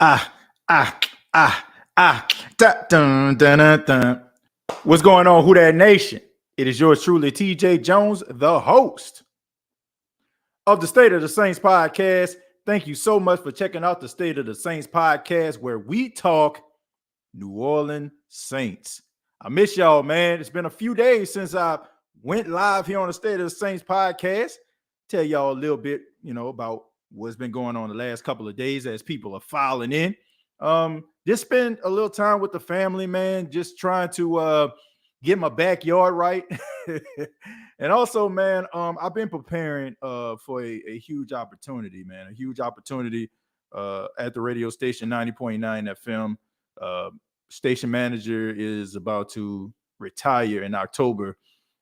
Ah, ah, ah, dun, dun, dun, dun. What's going on, Who That Nation? It is yours truly, TJ Jones, the host of the State of the Saints podcast. Thank you so much for checking out the State of the Saints podcast, where we talk New Orleans Saints. I miss y'all, man. It's been a few days since I went live here on the State of the Saints podcast. Tell y'all a little bit, about what's been going on the last couple of days as people are filing in. Just spend a little time with the family, man. Just trying to get my backyard right. And also, man, I've been preparing for a huge opportunity, man. A huge opportunity at the radio station 90.9 FM. Station manager is about to retire in October,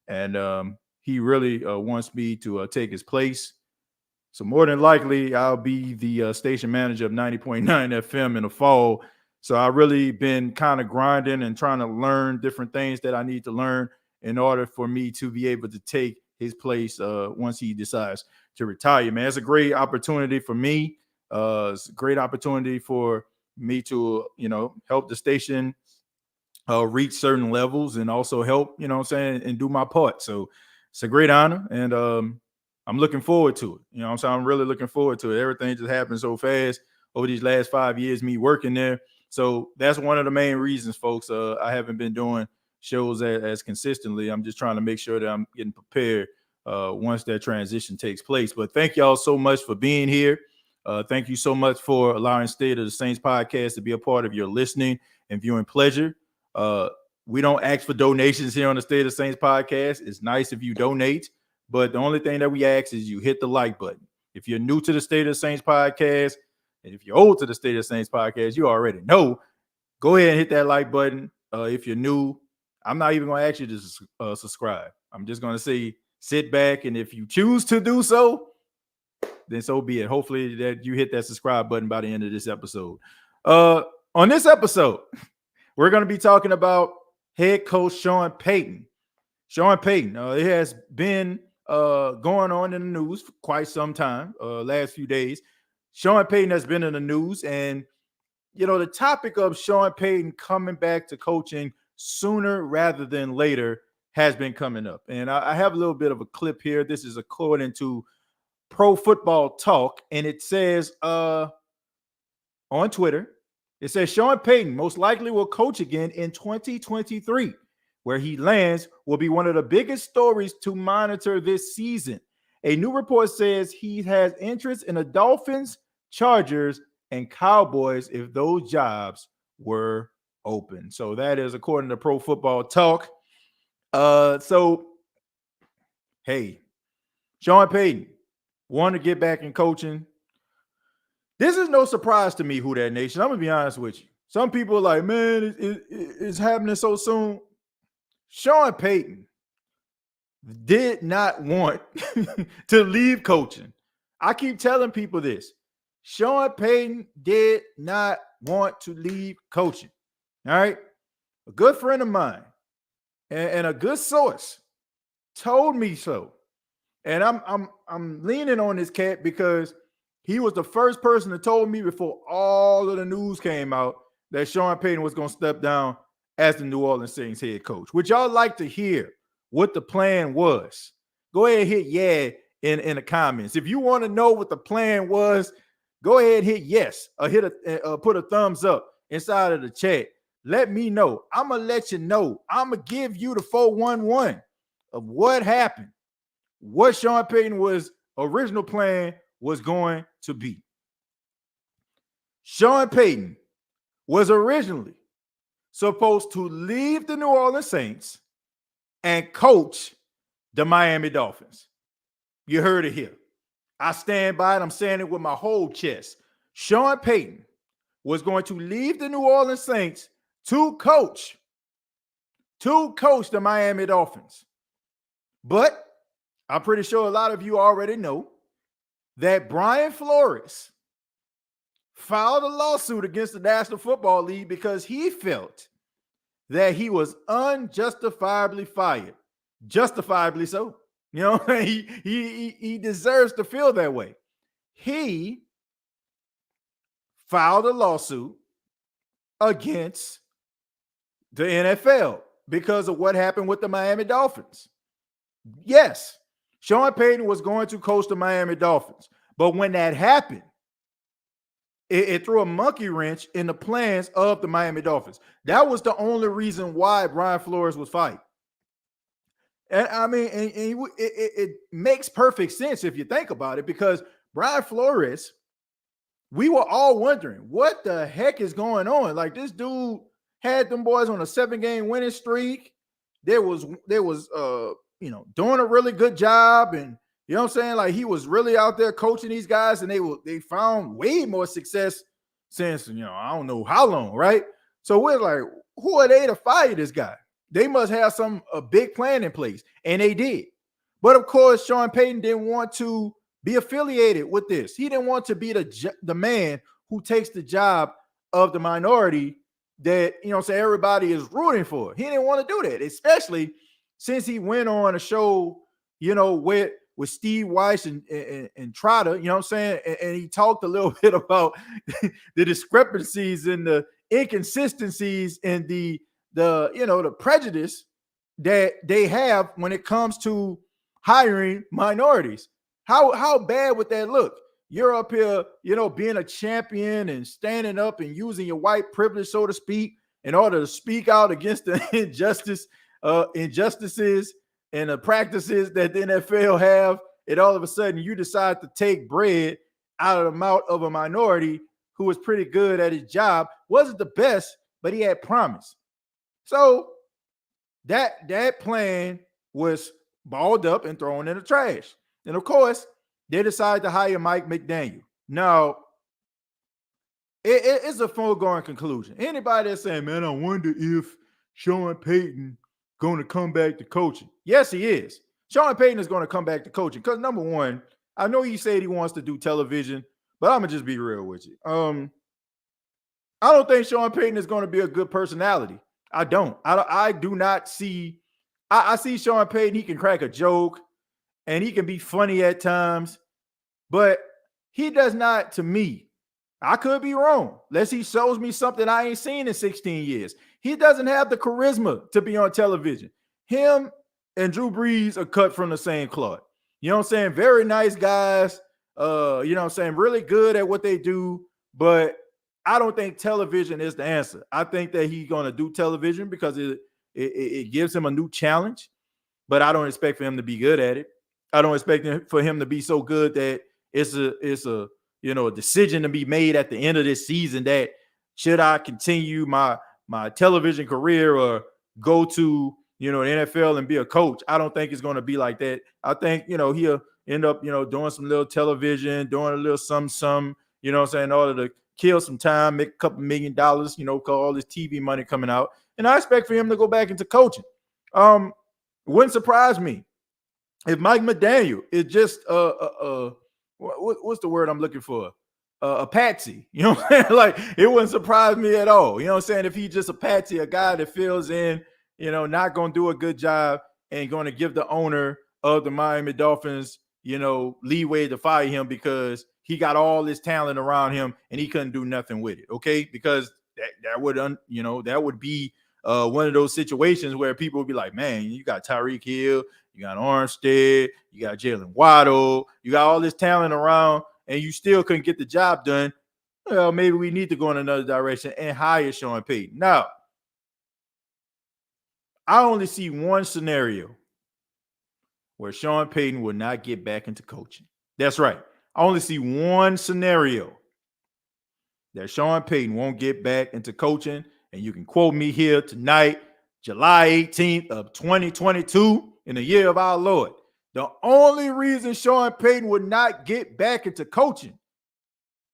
and he really wants me to take his place. So more than likely, I'll be the station manager of 90.9 FM in the fall. So I've really been kind of grinding and trying to learn different things that I need to learn in order for me to be able to take his place once he decides to retire, man. It's a great opportunity for me. It's a great opportunity for me to, help the station reach certain levels and also help, and do my part. So it's a great honor, and I'm looking forward to it. I'm really looking forward to it. Everything just happened so fast over these last 5 years, me working there. So that's one of the main reasons, folks. I haven't been doing shows as consistently. I'm just trying to make sure that I'm getting prepared once that transition takes place. But thank y'all so much for being here. Thank you so much for allowing State of the Saints podcast to be a part of your listening and viewing pleasure. We don't ask for donations here on the State of the Saints podcast. It's nice if you donate, but the only thing that we ask is you hit the like button. If you're new to the State of the Saints podcast, and if you're old to the State of the Saints podcast, you already know. Go ahead and hit that like button. If you're new, I'm not even going to ask you to subscribe. I'm just going to say sit back, and if you choose to do so, then so be it. Hopefully that you hit that subscribe button by the end of this episode. On this episode, we're going to be talking about head coach Sean Payton. Sean Payton, it has been going on in the news for quite some time, last few days. Sean Payton has been in the news, and, the topic of Sean Payton coming back to coaching sooner rather than later has been coming up. And I have a little bit of a clip here. This is according to Pro Football Talk, and it says on Twitter, it says Sean Payton most likely will coach again in 2023. Where he lands will be one of the biggest stories to monitor this season. A new report says he has interest in the Dolphins, Chargers, and Cowboys if those jobs were open. So that is according to Pro Football Talk. So, hey, Sean Payton wanted to get back in coaching. This is no surprise to me, Who That Nation. I'm going to be honest with you. Some people are like, man, it's happening so soon. Sean Payton did not want to leave coaching. I keep telling people this. Sean Payton did not want to leave coaching. All right. A good friend of mine and a good source told me so. And I'm leaning on this cat because he was the first person that told me before all of the news came out that Sean Payton was going to step down as the New Orleans Saints head coach. Would y'all like to hear what the plan was? Go ahead and hit yeah in the comments. If you want to know what the plan was, go ahead and hit yes or put a thumbs up inside of the chat. Let me know. I'm going to let you know. I'm going to give you the 411 of what happened, what Sean Payton was original plan was going to be. Sean Payton was originally supposed to leave the New Orleans Saints and coach the Miami Dolphins. You heard it here. I stand by it. I'm saying it with my whole chest. Sean Payton was going to leave the New Orleans Saints to coach the Miami Dolphins. But I'm pretty sure a lot of you already know that Brian Flores filed a lawsuit against the National Football League because he felt that he was unjustifiably fired. Justifiably so. He deserves to feel that way. He filed a lawsuit against the NFL because of what happened with the Miami Dolphins. Yes, Sean Payton was going to coach the Miami Dolphins. But when that happened, it threw a monkey wrench in the plans of the Miami Dolphins. That was the only reason why Brian Flores was fired. And I mean, it makes perfect sense if you think about it, because Brian Flores, we were all wondering what the heck is going on. Like, this dude had them boys on a 7-game winning streak. There was doing a really good job, and you know what I'm saying? Like, he was really out there coaching these guys, and they found way more success since, I don't know how long, right? So we're like, who are they to fire this guy? They must have a big plan in place, and they did. But of course, Sean Payton didn't want to be affiliated with this. He didn't want to be the man who takes the job of the minority that, everybody is rooting for. He didn't want to do that, especially since he went on a show, with Steve Weiss and Trotter, and he talked a little bit about the discrepancies and the inconsistencies and the prejudice that they have when it comes to hiring minorities. How bad would that look? You're up here, being a champion and standing up and using your white privilege, so to speak, in order to speak out against the injustices and the practices that the NFL have. And all of a sudden you decide to take bread out of the mouth of a minority who was pretty good at his job. Wasn't the best, but he had promise. So that plan was balled up and thrown in the trash. And of course, they decided to hire Mike McDaniel. Now, it's a foregone conclusion. Anybody that's saying, man, I wonder if Sean Payton going to come back to coaching. Yes, he is. Sean Payton is going to come back to coaching because, number one, I know he said he wants to do television, but I'm going to just be real with you. I don't think Sean Payton is going to be a good personality. I don't. I do not see. I see Sean Payton. He can crack a joke and he can be funny at times, but he does not, to me. I could be wrong. Unless he shows me something I ain't seen in 16 years. He doesn't have the charisma to be on television. Him and Drew Brees are cut from the same cloth. You know what I'm saying? Very nice guys. Really good at what they do, but I don't think television is the answer. I think that he's going to do television because it gives him a new challenge, but I don't expect for him to be good at it. I don't expect for him to be so good that it's a decision to be made at the end of this season that should I continue my television career or go to, the NFL and be a coach. I don't think it's going to be like that. I think, he'll end up, doing some little television, doing a little some, in order to kill some time, make a couple $1 million, cause all this TV money coming out. And I expect for him to go back into coaching. Wouldn't surprise me if Mike McDaniel is just what's the word I'm looking for? A patsy. You know what I'm saying? Like, it wouldn't surprise me at all. You know what I'm saying? If he's just a patsy, a guy that fills in, not going to do a good job and going to give the owner of the Miami Dolphins, leeway to fire him because he got all this talent around him and he couldn't do nothing with it. Okay. Because that would be one of those situations where people would be like, man, you got Tyreek Hill, you got Armstead, you got Jalen Waddle, you got all this talent around, and you still couldn't get the job done. Well, maybe we need to go in another direction and hire Sean Payton. Now, I only see one scenario where Sean Payton will not get back into coaching. That's right. I only see one scenario that Sean Payton won't get back into coaching, and you can quote me here tonight, July 18th of 2022, in the year of our Lord. The only reason Sean Payton would not get back into coaching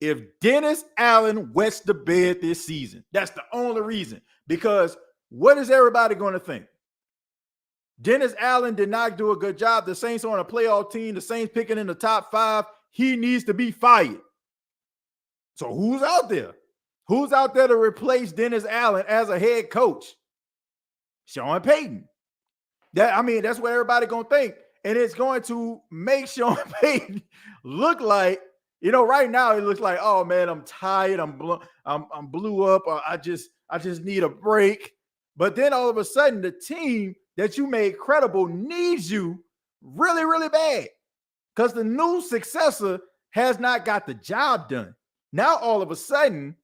if Dennis Allen wets the bed this season. That's the only reason. Because what is everybody going to think? Dennis Allen did not do a good job. The Saints are on a playoff team. The Saints picking in the top 5. He needs to be fired. So who's out there? Who's out there to replace Dennis Allen as a head coach? Sean Payton. That's what everybody going to think. And it's going to make Sean Payton look like Right now it looks like, oh man, I'm tired, I'm blew up, or I just need a break. But then all of a sudden, the team that you made credible needs you really, really bad because the new successor has not got the job done. Now all of a sudden,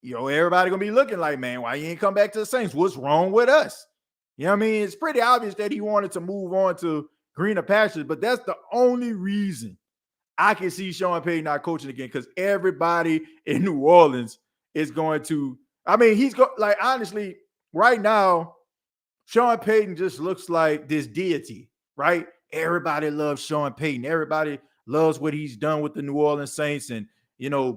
everybody gonna be looking like, man, why you ain't come back to the Saints? What's wrong with us? You know what I mean? It's pretty obvious that he wanted to move on to greener pastures, but that's the only reason I can see Sean Payton not coaching again, because everybody in New Orleans is going to. I mean, honestly, right now, Sean Payton just looks like this deity, right? Everybody loves Sean Payton. Everybody loves what he's done with the New Orleans Saints. And,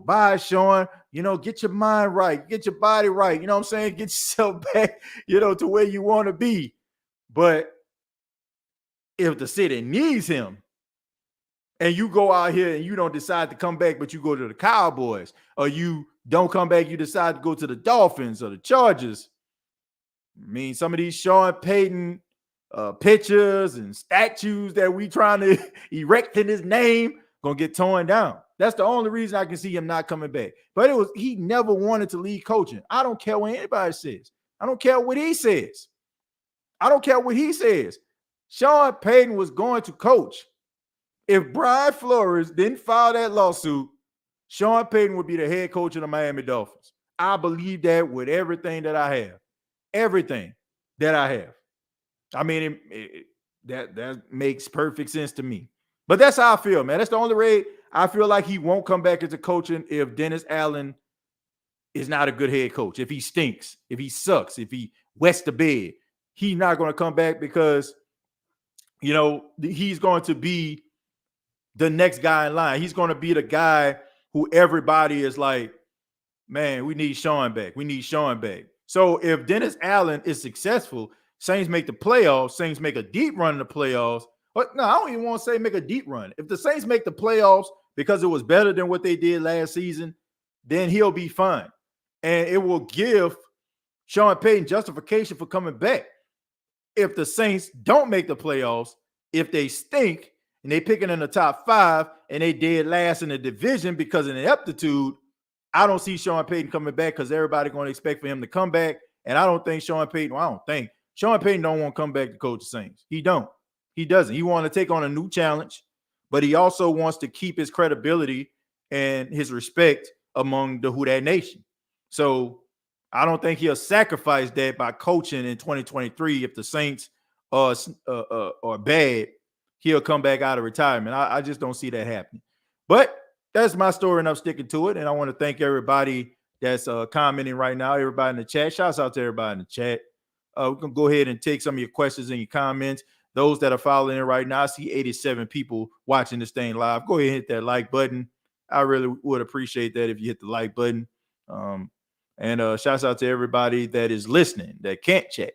bye, Sean. Get your mind right. Get your body right. You know what I'm saying? Get yourself back, to where you want to be. But if the city needs him, and you go out here and you don't decide to come back, but you go to the Cowboys, or you don't come back, you decide to go to the Dolphins or the Chargers. I mean, some of these Sean Payton pictures and statues that we trying to erect in his name gonna get torn down. That's the only reason I can see him not coming back. But he never wanted to leave coaching. I don't care what anybody says. I don't care what he says. I don't care what he says. Sean Payton was going to coach. If Brian Flores didn't file that lawsuit, Sean Payton would be the head coach of the Miami Dolphins. I believe that with everything that I have. Everything that I have. I mean, that makes perfect sense to me. But that's how I feel, man. That's the only way I feel like he won't come back into coaching if Dennis Allen is not a good head coach. If he stinks, if he sucks, if he wets the bed, he's not going to come back because, he's going to be the next guy in line. He's going to be the guy who everybody is like, man, we need Sean back. We need Sean back. So if Dennis Allen is successful, Saints make the playoffs, Saints make a deep run in the playoffs. But no, I don't even want to say make a deep run. If the Saints make the playoffs because it was better than what they did last season, then he'll be fine. And it will give Sean Payton justification for coming back. If the Saints don't make the playoffs, if they stink, and they picking in the top 5 and they dead last in the division because of ineptitude, I don't see Sean Payton coming back because everybody's going to expect for him to come back. And I don't think Sean Payton don't want to come back to coach the Saints. He don't. He doesn't. He wants to take on a new challenge, but he also wants to keep his credibility and his respect among the Who Dat Nation. So I don't think he'll sacrifice that by coaching in 2023 if the Saints are bad. He'll come back out of retirement. I just don't see that happening. But that's my story, and I'm sticking to it. And I want to thank everybody that's commenting right now, everybody in the chat. Shouts out to everybody in the chat. We can go ahead and take some of your questions and your comments. Those that are following in right now, I see 87 people watching this thing live. Go ahead and hit that like button. I really would appreciate that if you hit the like button. And shouts out to everybody that is listening, that can't chat.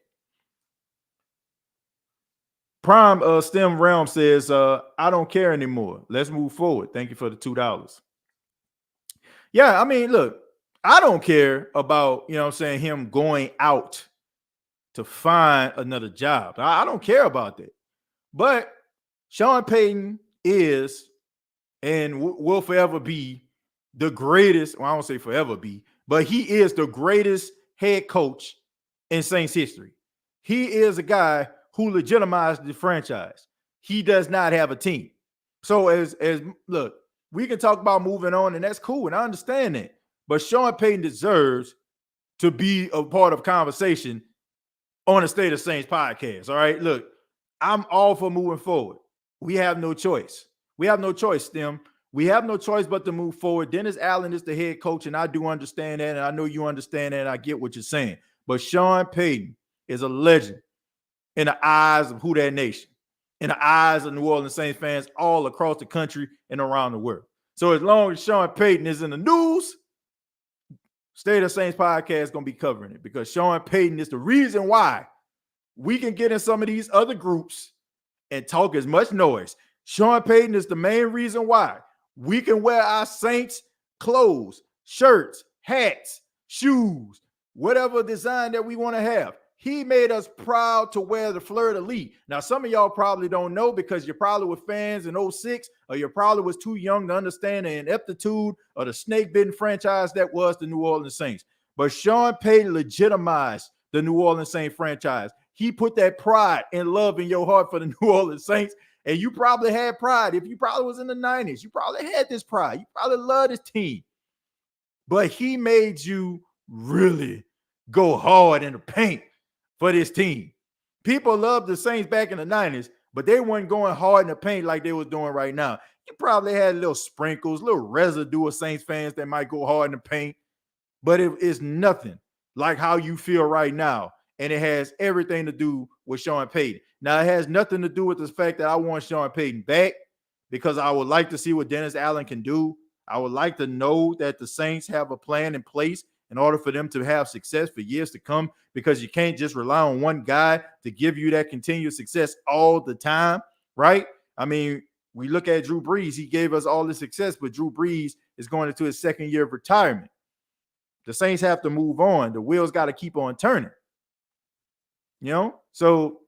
Prime STEM Realm says, I don't care anymore. Let's move forward. Thank you for the $2. Yeah, I mean, look, I don't care about, him going out to find another job. I don't care about that. But Sean Payton is and will forever be the greatest. Well, I won't say forever be, but he is the greatest head coach in Saints history. He is a guy who legitimized the franchise. He does not have a team. So look, we can talk about moving on, and that's cool, and I understand that. But Sean Payton deserves to be a part of conversation on the State of Saints podcast. All right, look, I'm all for moving forward. We have no choice. We have no choice, Stem. We have no choice but to move forward. Dennis Allen is the head coach, and I do understand that, and I know you understand that, and I get what you're saying. But Sean Payton is a legend in the eyes of Who Dat Nation, in the eyes of New Orleans Saints fans all across the country and around the world. So as long as Sean Payton is in the news, State of Saints podcast is going to be covering it, because Sean Payton is the reason why we can get in some of these other groups and talk as much noise. Sean Payton is the main reason why we can wear our Saints clothes, shirts, hats, shoes, whatever design that we want to have. He made us proud to wear the fleur-de-lis. Now, some of y'all probably don't know because you probably were fans in 06, or you probably was too young to understand the ineptitude of the snake-bitten franchise that was the New Orleans Saints. But Sean Payton legitimized the New Orleans Saints franchise. He put that pride and love in your heart for the New Orleans Saints, and you probably had pride. If you probably was in the 90s, you probably had this pride. You probably loved this team. But he made you really go hard in the paint for this team. People loved the Saints back in the 90s, but they weren't going hard in the paint like they was doing right now. You probably had little sprinkles, little residue of Saints fans that might go hard in the paint, but it's nothing like how you feel right now. And it has everything to do with Sean Payton. Now, it has nothing to do with the fact that I want Sean Payton back because I would like to see what Dennis Allen can do. I would like to know that the Saints have a plan in place in order for them to have success for years to come, because you can't just rely on one guy to give you that continued success all the time, right? I mean, we look at Drew Brees. He gave us all the success, but Drew Brees is going into his second year of retirement. The Saints have to move on. The wheels got to keep on turning. So,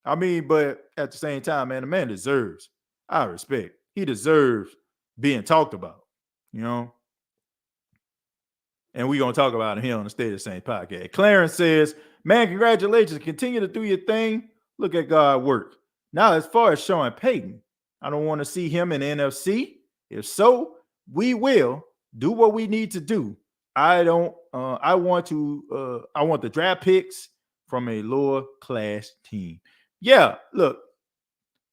I mean, but at the same time, man, the man deserves our respect. He deserves being talked about, and we're going to talk about him here on the State of the Saints podcast. Clarence says, man, congratulations. Continue to do your thing. Look at God work. Now, as far as Sean Payton, I don't want to see him in the NFC. If so, we will do what we need to do. I want the draft picks from a lower class team. Yeah, look,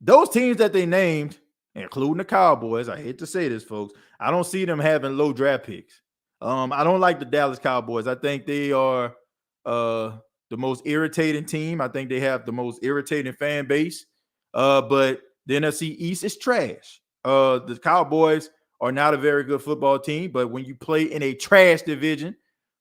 those teams that they named, including the Cowboys, I hate to say this, folks, I don't see them having low draft picks. I don't like the Dallas Cowboys. I think they are the most irritating team. I think they have the most irritating fan base. But the NFC East is trash. The Cowboys are not a very good football team, but when you play in a trash division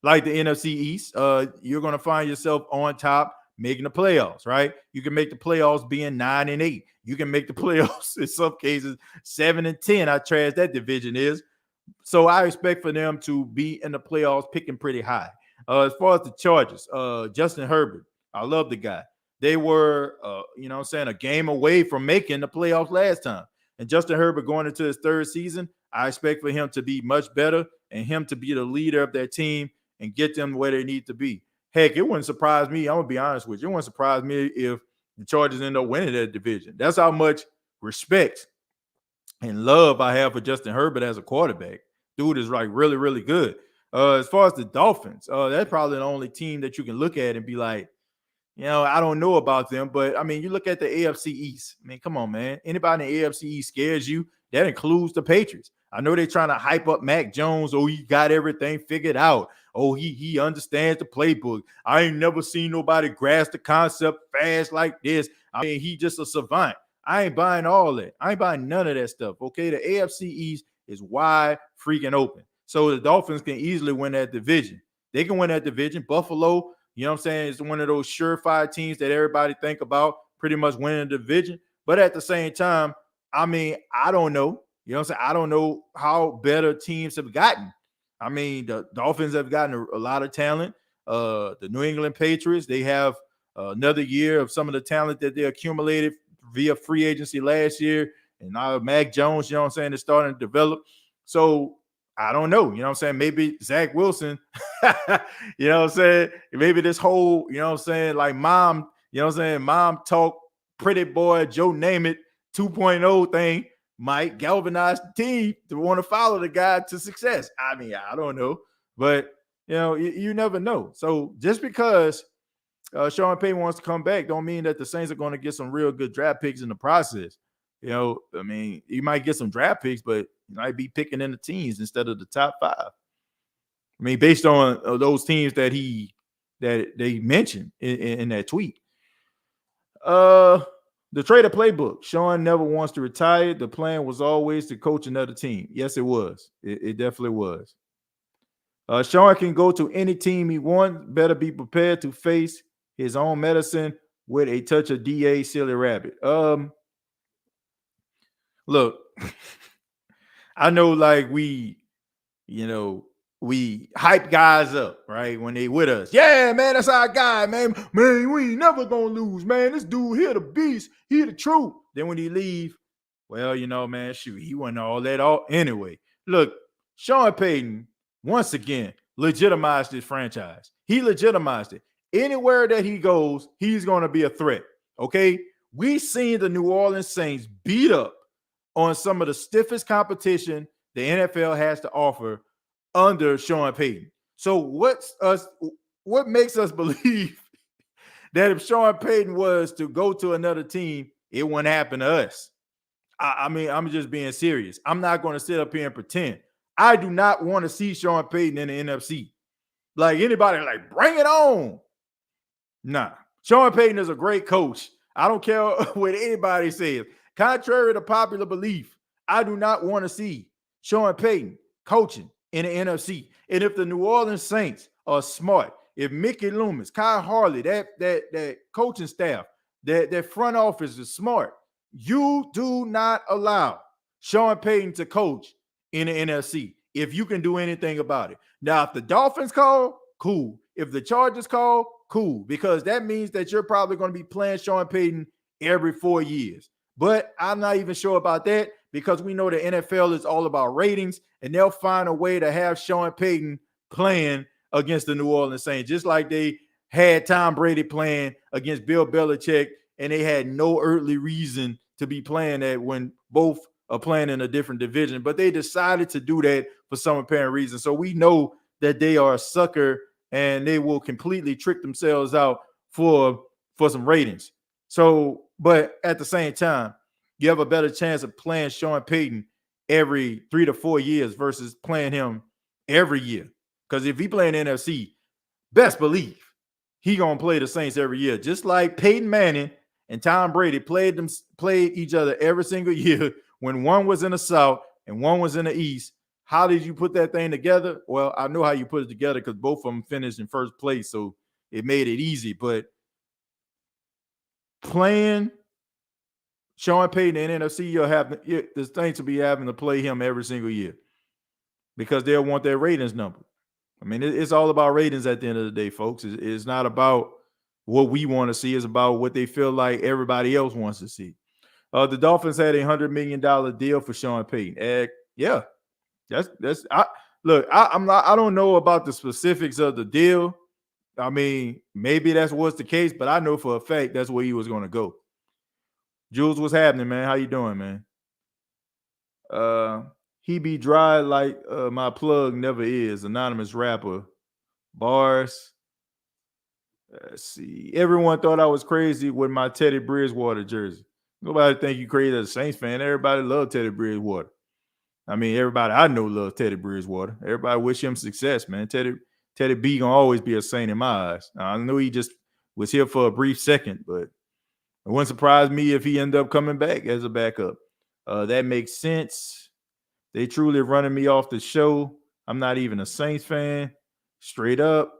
like the NFC East, you're going to find yourself on top making the playoffs, right? You can make the playoffs being 9-8. You can make the playoffs in some cases 7-10. How trash that division is. So I expect for them to be in the playoffs picking pretty high. As far as the Chargers, Justin Herbert, I love the guy. They were, a game away from making the playoffs last time. And Justin Herbert going into his third season, I expect for him to be much better and him to be the leader of that team and get them where they need to be. Heck, it wouldn't surprise me. I'm going to be honest with you. It wouldn't surprise me if the Chargers end up winning that division. That's how much respect and love I have for Justin Herbert as a quarterback. Dude is like really, really good. As far as the Dolphins, that's probably the only team that you can look at and be like, I don't know about them. But, I mean, you look at the AFC East. I mean, come on, man. Anybody in the AFC East scares you? That includes the Patriots. I know they're trying to hype up Mac Jones. Oh, he got everything figured out. Oh, he understands the playbook. I ain't never seen nobody grasp the concept fast like this. I mean, he just a savant. I ain't buying all that. I ain't buying none of that stuff, okay? The AFC East is wide freaking open. So the Dolphins can easily win that division. They can win that division. Buffalo, it's one of those surefire teams that everybody think about pretty much winning the division. But at the same time, I mean, I don't know. I don't know how better teams have gotten. I mean, the Dolphins have gotten a lot of talent. The New England Patriots, they have another year of some of the talent that they accumulated via free agency last year. And now Mac Jones, is starting to develop. So I don't know, maybe Zach Wilson, maybe this whole, like mom, mom talk, pretty boy, Joe Name It 2.0 thing might galvanize the team to want to follow the guy to success. I mean, I don't know, but you never know. So just because Sean Payton wants to come back don't mean that the Saints are going to get some real good draft picks in the process. I mean, you might get some draft picks, but you might be picking in the teens instead of the top 5. I mean, based on those teams that they mentioned in that tweet. The trader playbook. Sean never wants to retire. The plan was always to coach another team. Yes, it was. It definitely was. Sean can go to any team he wants. Better be prepared to face his own medicine with a touch of DA silly rabbit. Look, I know like we, we hype guys up, right? When they with us. Yeah, man, that's our guy, man. Man, we ain't never gonna lose, man. This dude here the beast, he the truth. Then when he leave, well, man, shoot, he wasn't all that all anyway. Look, Sean Payton, once again, legitimized this franchise. He legitimized it. Anywhere that he goes, he's going to be a threat. Okay. We seen the New Orleans Saints beat up on some of the stiffest competition the NFL has to offer under Sean Payton. So what makes us believe that if Sean Payton was to go to another team, it wouldn't happen to us? I mean, I'm just being serious. I'm not going to sit up here and pretend. I do not want to see Sean Payton in the NFC. Like anybody, like, bring it on. Nah. Sean Payton is a great coach. I don't care what anybody says. Contrary to popular belief, I do not want to see Sean Payton coaching in the NFC. And if the New Orleans Saints are smart, if Mickey Loomis, Kyle Harley, that coaching staff, that front office is smart, you do not allow Sean Payton to coach in the NFC if you can do anything about it. Now, if the Dolphins call, cool. If the Chargers call, cool, because that means that you're probably going to be playing Sean Payton every 4 years. But I'm not even sure about that because we know the NFL is all about ratings, and they'll find a way to have Sean Payton playing against the New Orleans Saints, just like they had Tom Brady playing against Bill Belichick, and they had no earthly reason to be playing that when both are playing in a different division. But they decided to do that for some apparent reason. So we know that they are a sucker and they will completely trick themselves out for some ratings. So, but at the same time, you have a better chance of playing Sean Payton every 3 to 4 years versus playing him every year. Because if he playing NFC, best believe he gonna play the Saints every year, just like Peyton Manning and Tom Brady played each other every single year when one was in the South and one was in the East. How did you put that thing together? Well, I know how you put it together because both of them finished in first place, so it made it easy. But playing Sean Payton in NFC, the Saints will be having to play him every single year because they'll want their ratings number. I mean, it's all about ratings at the end of the day, folks. It's not about what we want to see. It's about what they feel like everybody else wants to see. The Dolphins had $100 million deal for Sean Payton. Yeah, I don't know about the specifics of the deal. I mean, maybe that's what's the case, but I know for a fact that's where he was going to go. Jules, what's happening, man? How you doing, man? He be dry like my plug never is. Anonymous rapper. Bars. Let's see. Everyone thought I was crazy with my Teddy Bridgewater jersey. Nobody think you crazy as a Saints fan. Everybody love Teddy Bridgewater. I mean, everybody I know loves Teddy Bridgewater. Everybody wish him success, man. Teddy B gonna always be a Saint in my eyes. I know he just was here for a brief second, but it wouldn't surprise me if he ended up coming back as a backup. That makes sense. They truly running me off the show. I'm not even a Saints fan. Straight up.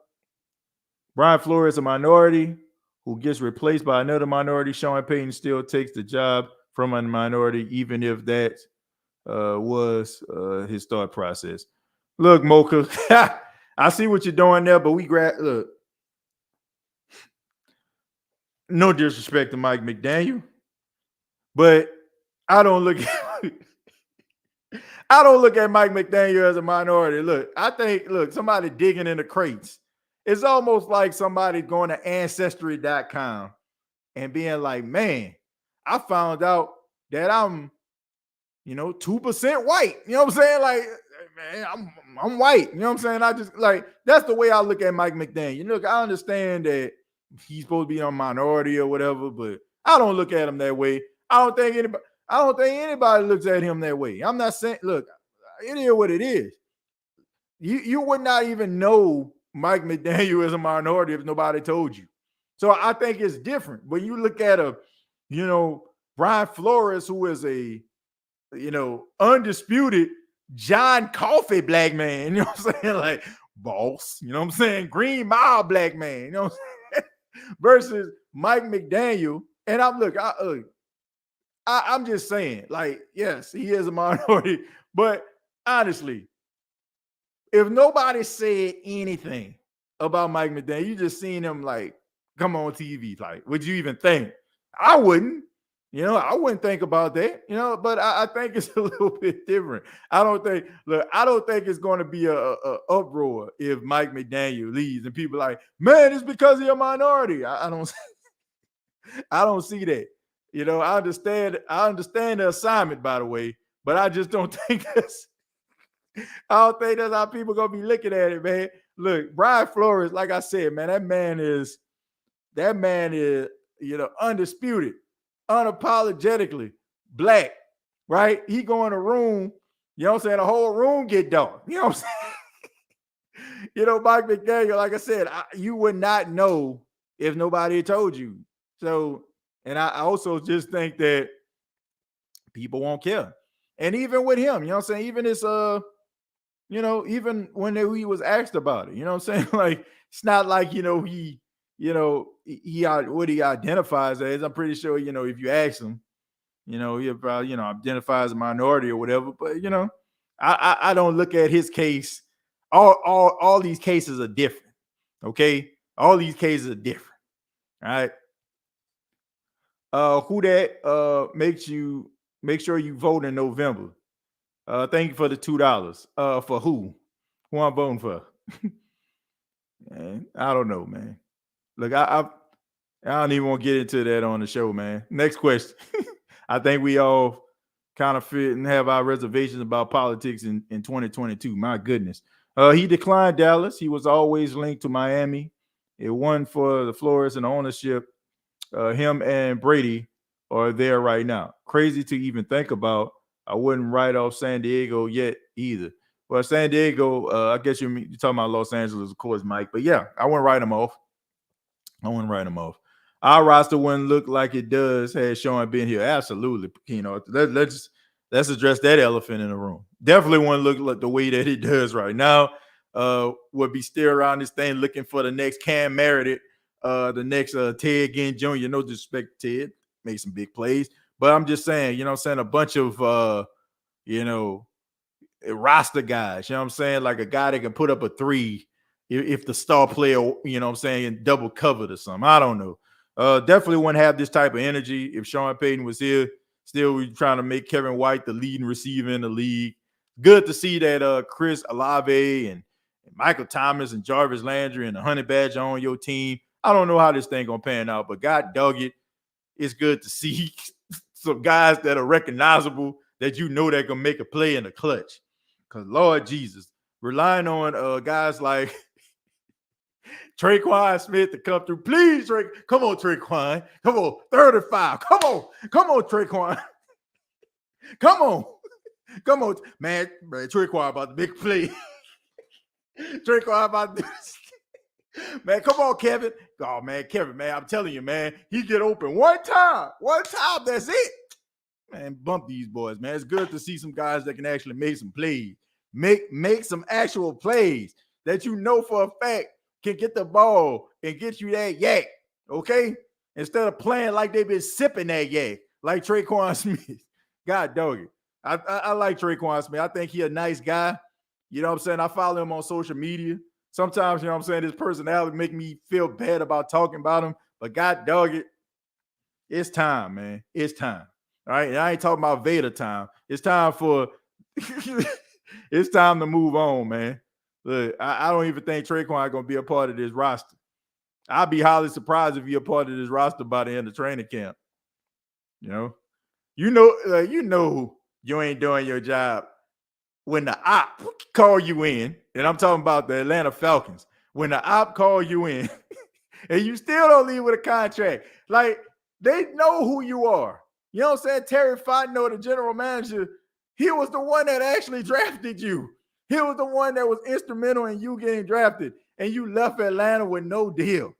Brian Flores, a minority who gets replaced by another minority. Sean Payton still takes the job from a minority, even if that was his thought process. Look, Mocha, I see what you're doing there, but look. No disrespect to Mike McDaniel, but I don't look at Mike McDaniel as a minority. Look, I think somebody digging in the crates. It's almost like somebody going to ancestry.com and being like, man, I found out that I'm 2% white. You know what I'm saying? Like, man, I'm white. You know what I'm saying? I just that's the way I look at Mike McDaniel. Look, I understand that he's supposed to be a minority or whatever, but I don't look at him that way. I don't think anybody looks at him that way. I'm not saying, look, it is what it is. You would not even know Mike McDaniel is a minority if nobody told you. So I think it's different. When you look at Brian Flores, who is a undisputed John Coffey black man, you know what I'm saying? Like, boss, you know what I'm saying? Green Mile black man, you know what I'm saying? Versus Mike McDaniel. And I'm just saying, like, yes, he is a minority, but honestly, if nobody said anything about Mike McDaniel, you just seen him like come on TV, like, would you even think? I wouldn't. I wouldn't think about that, but I think it's a little bit different. I don't think it's going to be a uproar if Mike McDaniel leaves and people are like, man, it's because you're a minority. I don't I don't see that. I understand the assignment, by the way, but I just don't think I don't think that's how people gonna be looking at it, man. Look, Brian Flores, like I said, man, that man is, undisputed, unapologetically black, right? He go in a room, the whole room get dark. You know what I'm saying? Mike McDaniel, like I said, you would not know if nobody told you. So, and I also just think that people won't care. And even with him, even this even when he was asked about it, like, it's not like, he what he identifies as. I'm pretty sure, if you ask him, he'll probably, identify as a minority or whatever. But, I don't look at his case. All these cases are different. Okay. All these cases are different. All right. Who that make sure you vote in November. Thank you for the $2. For who? Who I'm voting for? Man, I don't know, man. Look, I don't even want to get into that on the show, man. Next question. I think we all kind of fit and have our reservations about politics in 2022. My goodness. He declined Dallas. He was always linked to Miami. It won for the Flores and ownership. Him and Brady are there right now. Crazy to even think about. I wouldn't write off San Diego yet either. Well, San Diego, I guess you're talking about Los Angeles, of course, Mike. But yeah, I wouldn't write them off. Our roster wouldn't look like it does had Sean been here. Absolutely. Let's address that elephant in the room. Definitely wouldn't look like the way that it does right now. Would be still around this thing looking for the next Cam Meredith, the next Ted Ginn Jr. No disrespect to Ted, made some big plays. But I'm just saying, a bunch of roster guys, like a guy that can put up a 3 if the star player, double covered or something. I don't know. Definitely wouldn't have this type of energy if Sean Payton was here. Still, we're trying to make Kevin White the leading receiver in the league. Good to see that Chris Olave and Michael Thomas and Jarvis Landry and the Honey Badger on your team. I don't know how this thing gonna pan out, but God dog it, it's good to see some guys that are recognizable, that they're gonna make a play in the clutch. Because Lord Jesus, relying on guys like Traquan Smith to come through. Please, come on, Traquan. Come on, 35. Come on, Traquan. Come on, man. Traquan about to make a play. Traquan about to do this. Man, come on, Kevin. Oh, man, Kevin, man, I'm telling you, man, he get open one time, that's it. Man, bump these boys, man. It's good to see some guys that can actually make some plays. Make some actual plays that for a fact can get the ball and get you that yak, okay? Instead of playing like they've been sipping that yak, like Traquan Smith. God dog it. I like Traquan Smith. I think he a nice guy. You know what I'm saying? I follow him on social media. Sometimes, his personality make me feel bad about talking about him. But God dog it, it's time, man. It's time. All right. And I ain't talking about Vader time. It's time it's time to move on, man. Look, I don't even think Traquan going to be a part of this roster. I'd be highly surprised if you're a part of this roster by the end of training camp. You ain't doing your job when the op call you in, and I'm talking about the Atlanta Falcons. When the op call you in, and you still don't leave with a contract, like, they know who you are. You know what I'm saying? Terry Fontenot, the general manager, he was the one that actually drafted you. He was the one that was instrumental in you getting drafted, and you left Atlanta with no deal.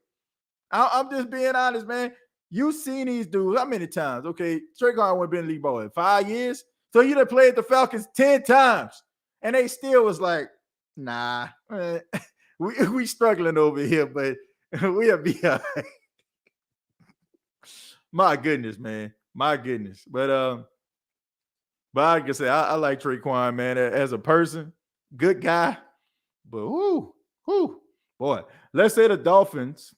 I'm just being honest, man. You seen these dudes how many times? Okay, Traquan would have been in league ball in 5 years. So you done played the Falcons 10 times, and they still was like, nah, man, we struggling over here, but we'll be all right. My goodness, man. My goodness. But like I said, I like Traquan, man, as a person. Good guy. But boy, let's say the Dolphins,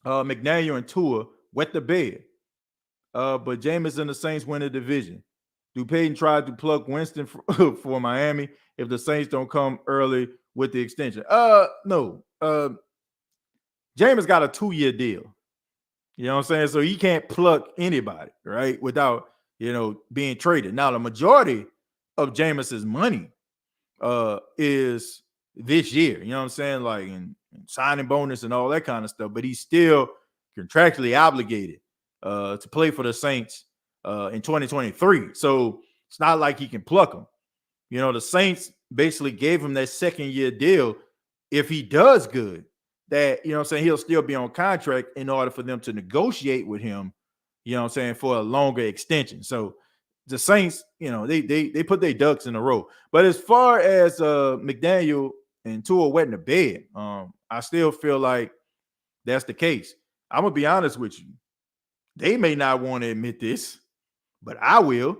McDaniel and Tua wet the bed. But Jameis and the Saints win the division. Do Payton try to plug Winston for Miami if the Saints don't come early with the extension? No. Jameis got a 2-year deal. You know what I'm saying? So he can't plug anybody, right? Without, being traded. Now, the majority of Jameis's money is this year. You know what I'm saying? Like in signing bonus and all that kind of stuff. But he's still contractually obligated to play for the Saints in 2023. So it's not like he can pluck them. The Saints basically gave him that 2nd-year deal. If he does good, that, he'll still be on contract in order for them to negotiate with him, for a longer extension. So the Saints, they put their ducks in a row. But as far as McDaniel and Tua wetting the bed, I still feel like that's the case. I'm going to be honest with you. They may not want to admit this, but I will.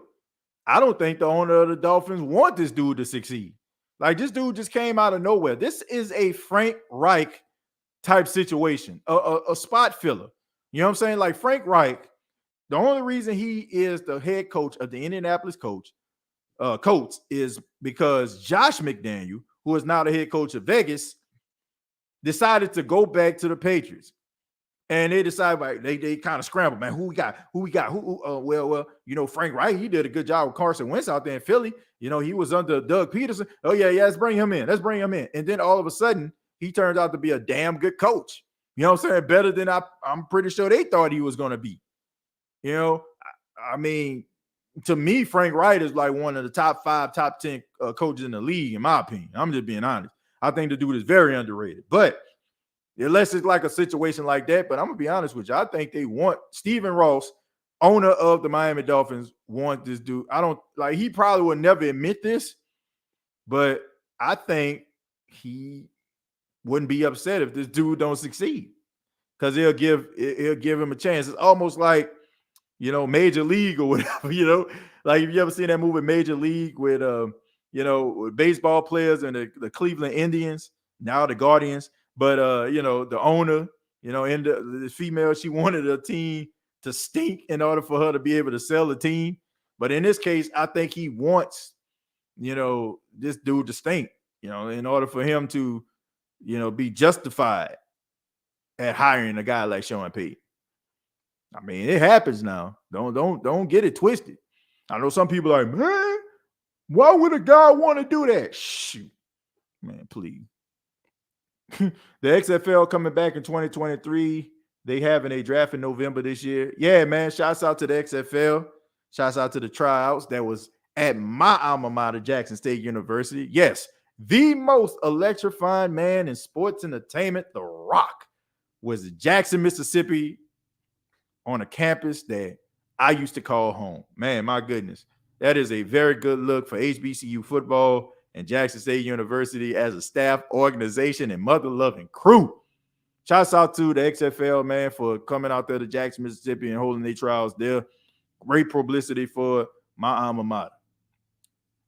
I don't think the owner of the Dolphins want this dude to succeed. Like, this dude just came out of nowhere. This is a Frank Reich type situation, a spot filler. You know what I'm saying? Like, Frank Reich, the only reason he is the head coach of the Indianapolis Colts is because Josh McDaniel, who is now the head coach of Vegas, decided to go back to the Patriots. And they decided, like, they kind of scrambled, man. Who we got? Well, Frank Reich, he did a good job with Carson Wentz out there in Philly. He was under Doug Peterson. Oh, yeah, let's bring him in. And then all of a sudden, he turns out to be a damn good coach. You know what I'm saying? Better than I'm pretty sure they thought he was going to be. I mean, to me, Frank Reich is like one of the top 5, top 10 coaches in the league, in my opinion. I'm just being honest. I think the dude is very underrated. But unless it's like a situation like that, but I'm going to be honest with you. I think they want Stephen Ross, owner of the Miami Dolphins, want this dude. He probably would never admit this, but I think he wouldn't be upset if this dude don't succeed, because he'll give him a chance. It's almost like, Major League or whatever, like, if you ever seen that movie Major League with, with baseball players and the Cleveland Indians, now the Guardians. But, the owner, and the female, she wanted a team to stink in order for her to be able to sell the team. But in this case, I think he wants, this dude to stink, in order for him to, be justified at hiring a guy like Sean Payton. I mean, it happens now. Don't get it twisted. I know some people are like, man, why would a guy want to do that? Shoot, man, please. The XFL coming back in 2023. They having a draft in November this year. Yeah, man. Shouts out to the XFL. Shouts out to the tryouts that was at my alma mater, Jackson State University. Yes, the most electrifying man in sports entertainment, The Rock, was Jackson, Mississippi, on a campus that I used to call home. Man, my goodness. That is a very good look for HBCU football and Jackson State University as a staff, organization, and mother-loving crew. Shouts out to the XFL, man, for coming out there to Jackson, Mississippi and holding their trials there. Great publicity for my alma mater.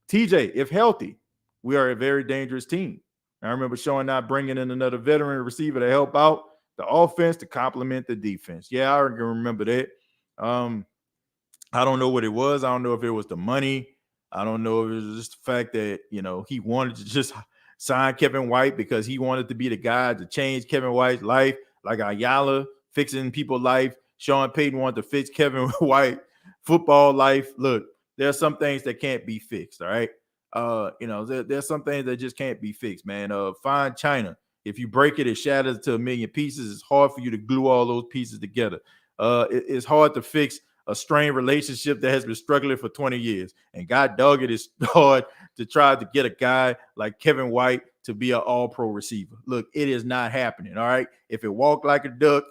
TJ, if healthy, we are a very dangerous team. I remember Sean not bringing in another veteran receiver to help out the offense to complement the defense. Yeah, I can remember that. I don't know what it was. I don't know if it was the money. I don't know if it was just the fact that, he wanted to just sign Kevin White because he wanted to be the guy to change Kevin White's life, like Ayala fixing people's life. Sean Payton wanted to fix Kevin White football life. Look, there are some things that can't be fixed, all right? There's some things that just can't be fixed, man. Fine china. If you break it, it shatters to a million pieces. It's hard for you to glue all those pieces together. It's hard to fix a strained relationship that has been struggling for 20 years. And God dog, it is hard to try to get a guy like Kevin White to be an all-pro receiver. Look, it is not happening, all right? If it walks like a duck,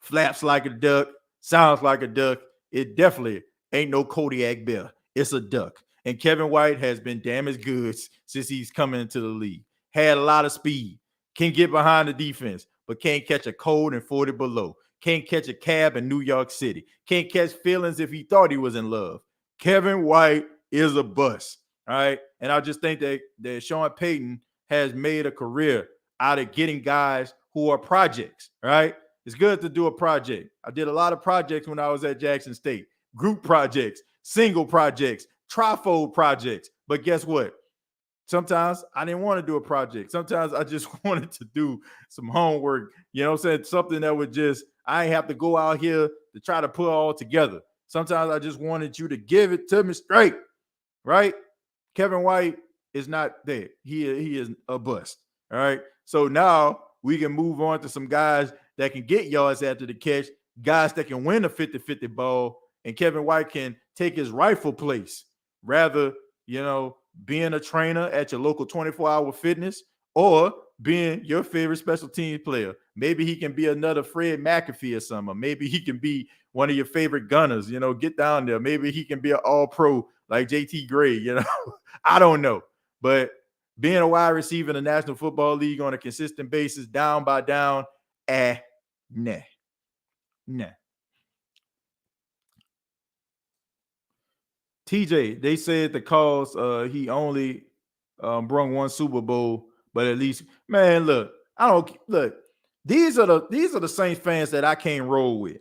flaps like a duck, sounds like a duck, it definitely ain't no Kodiak Bear. It's a duck. And Kevin White has been damaged goods since he's coming into the league. Had a lot of speed, can get behind the defense, but can't catch a cold and 40 below. Can't catch a cab in New York City. Can't catch feelings if he thought he was in love. Kevin White is a bust, all right? And I just think that Sean Payton has made a career out of getting guys who are projects, right? It's good to do a project. I did a lot of projects when I was at Jackson State, group projects, single projects, trifold projects. But guess what? Sometimes I didn't want to do a project. Sometimes I just wanted to do some homework, you know what I'm saying? Something that would just, I ain't have to go out here to try to put it all together. Sometimes I just wanted you to give it to me straight, right? Kevin White is not there. He is a bust, all right? So now we can move on to some guys that can get yards after the catch, guys that can win a 50-50 ball, and Kevin White can take his rightful place rather, being a trainer at your local 24-hour fitness or being your favorite special teams player. Maybe he can be another Fred McAfee or something. Maybe he can be one of your favorite gunners, get down there. Maybe he can be an all-pro like JT Gray, I don't know. But being a wide receiver in the National Football League on a consistent basis, down by down, nah. TJ, they said the cause he only brung one Super Bowl, but at least, man, look. These are the Saints fans that I can't roll with.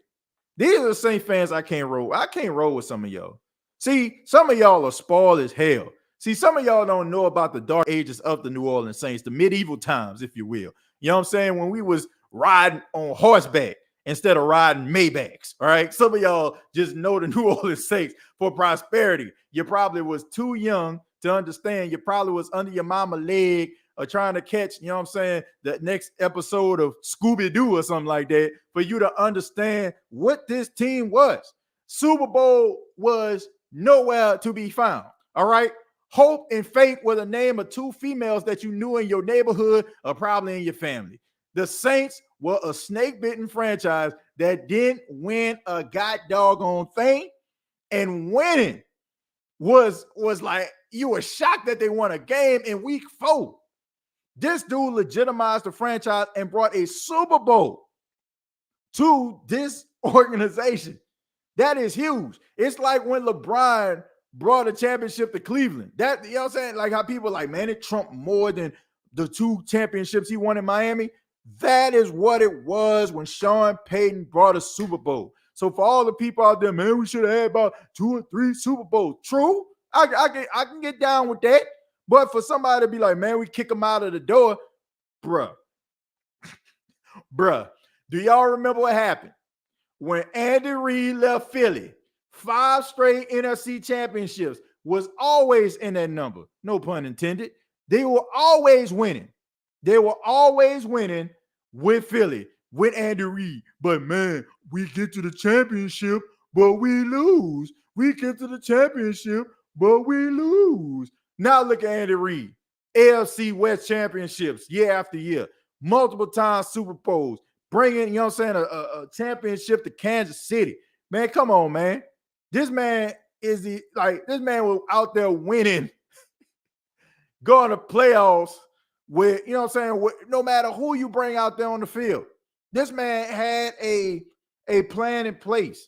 These are the Saints fans I can't roll. I can't roll with some of y'all. See, some of y'all are spoiled as hell. See, some of y'all don't know about the dark ages of the New Orleans Saints, the medieval times, if you will. You know what I'm saying? When we was riding on horseback instead of riding Maybachs, all right? Some of y'all just know the New Orleans Saints for prosperity. You probably was too young to understand. You probably was under your mama leg or trying to catch, you know what I'm saying, the next episode of Scooby-Doo or something like that for you to understand what this team was. Super Bowl was nowhere to be found, all right? Hope and Faith were the name of two females that you knew in your neighborhood or probably in your family. The Saints were a snake-bitten franchise that didn't win a god doggone thing, and winning was like you were shocked that they won a game in week 4. This dude legitimized the franchise and brought a Super Bowl to this organization. That is huge. It's like when LeBron brought a championship to Cleveland. That, you know what I'm saying? Like how people like, man, it trumped more than the 2 championships he won in Miami. That is what it was when Sean Payton brought a Super Bowl. So for all the people out there, man, we should have had about 2 or 3 Super Bowls. True. I can get down with that. But for somebody to be like, man, we kick them out of the door, bruh, do y'all remember what happened? When Andy Reid left Philly, 5 straight NFC championships was always in that number. No pun intended. They were always winning. They were always winning with Philly, with Andy Reid. But, man, we get to the championship, but we lose. We get to the championship, but we lose. Now look at Andy Reid. AFC West championships year after year. Multiple times Super Bowls. Bringing, you know what I'm saying, a championship to Kansas City. Man, come on, man. This man this man was out there winning, going to playoffs with, you know what I'm saying, no matter who you bring out there on the field. This man had a plan in place.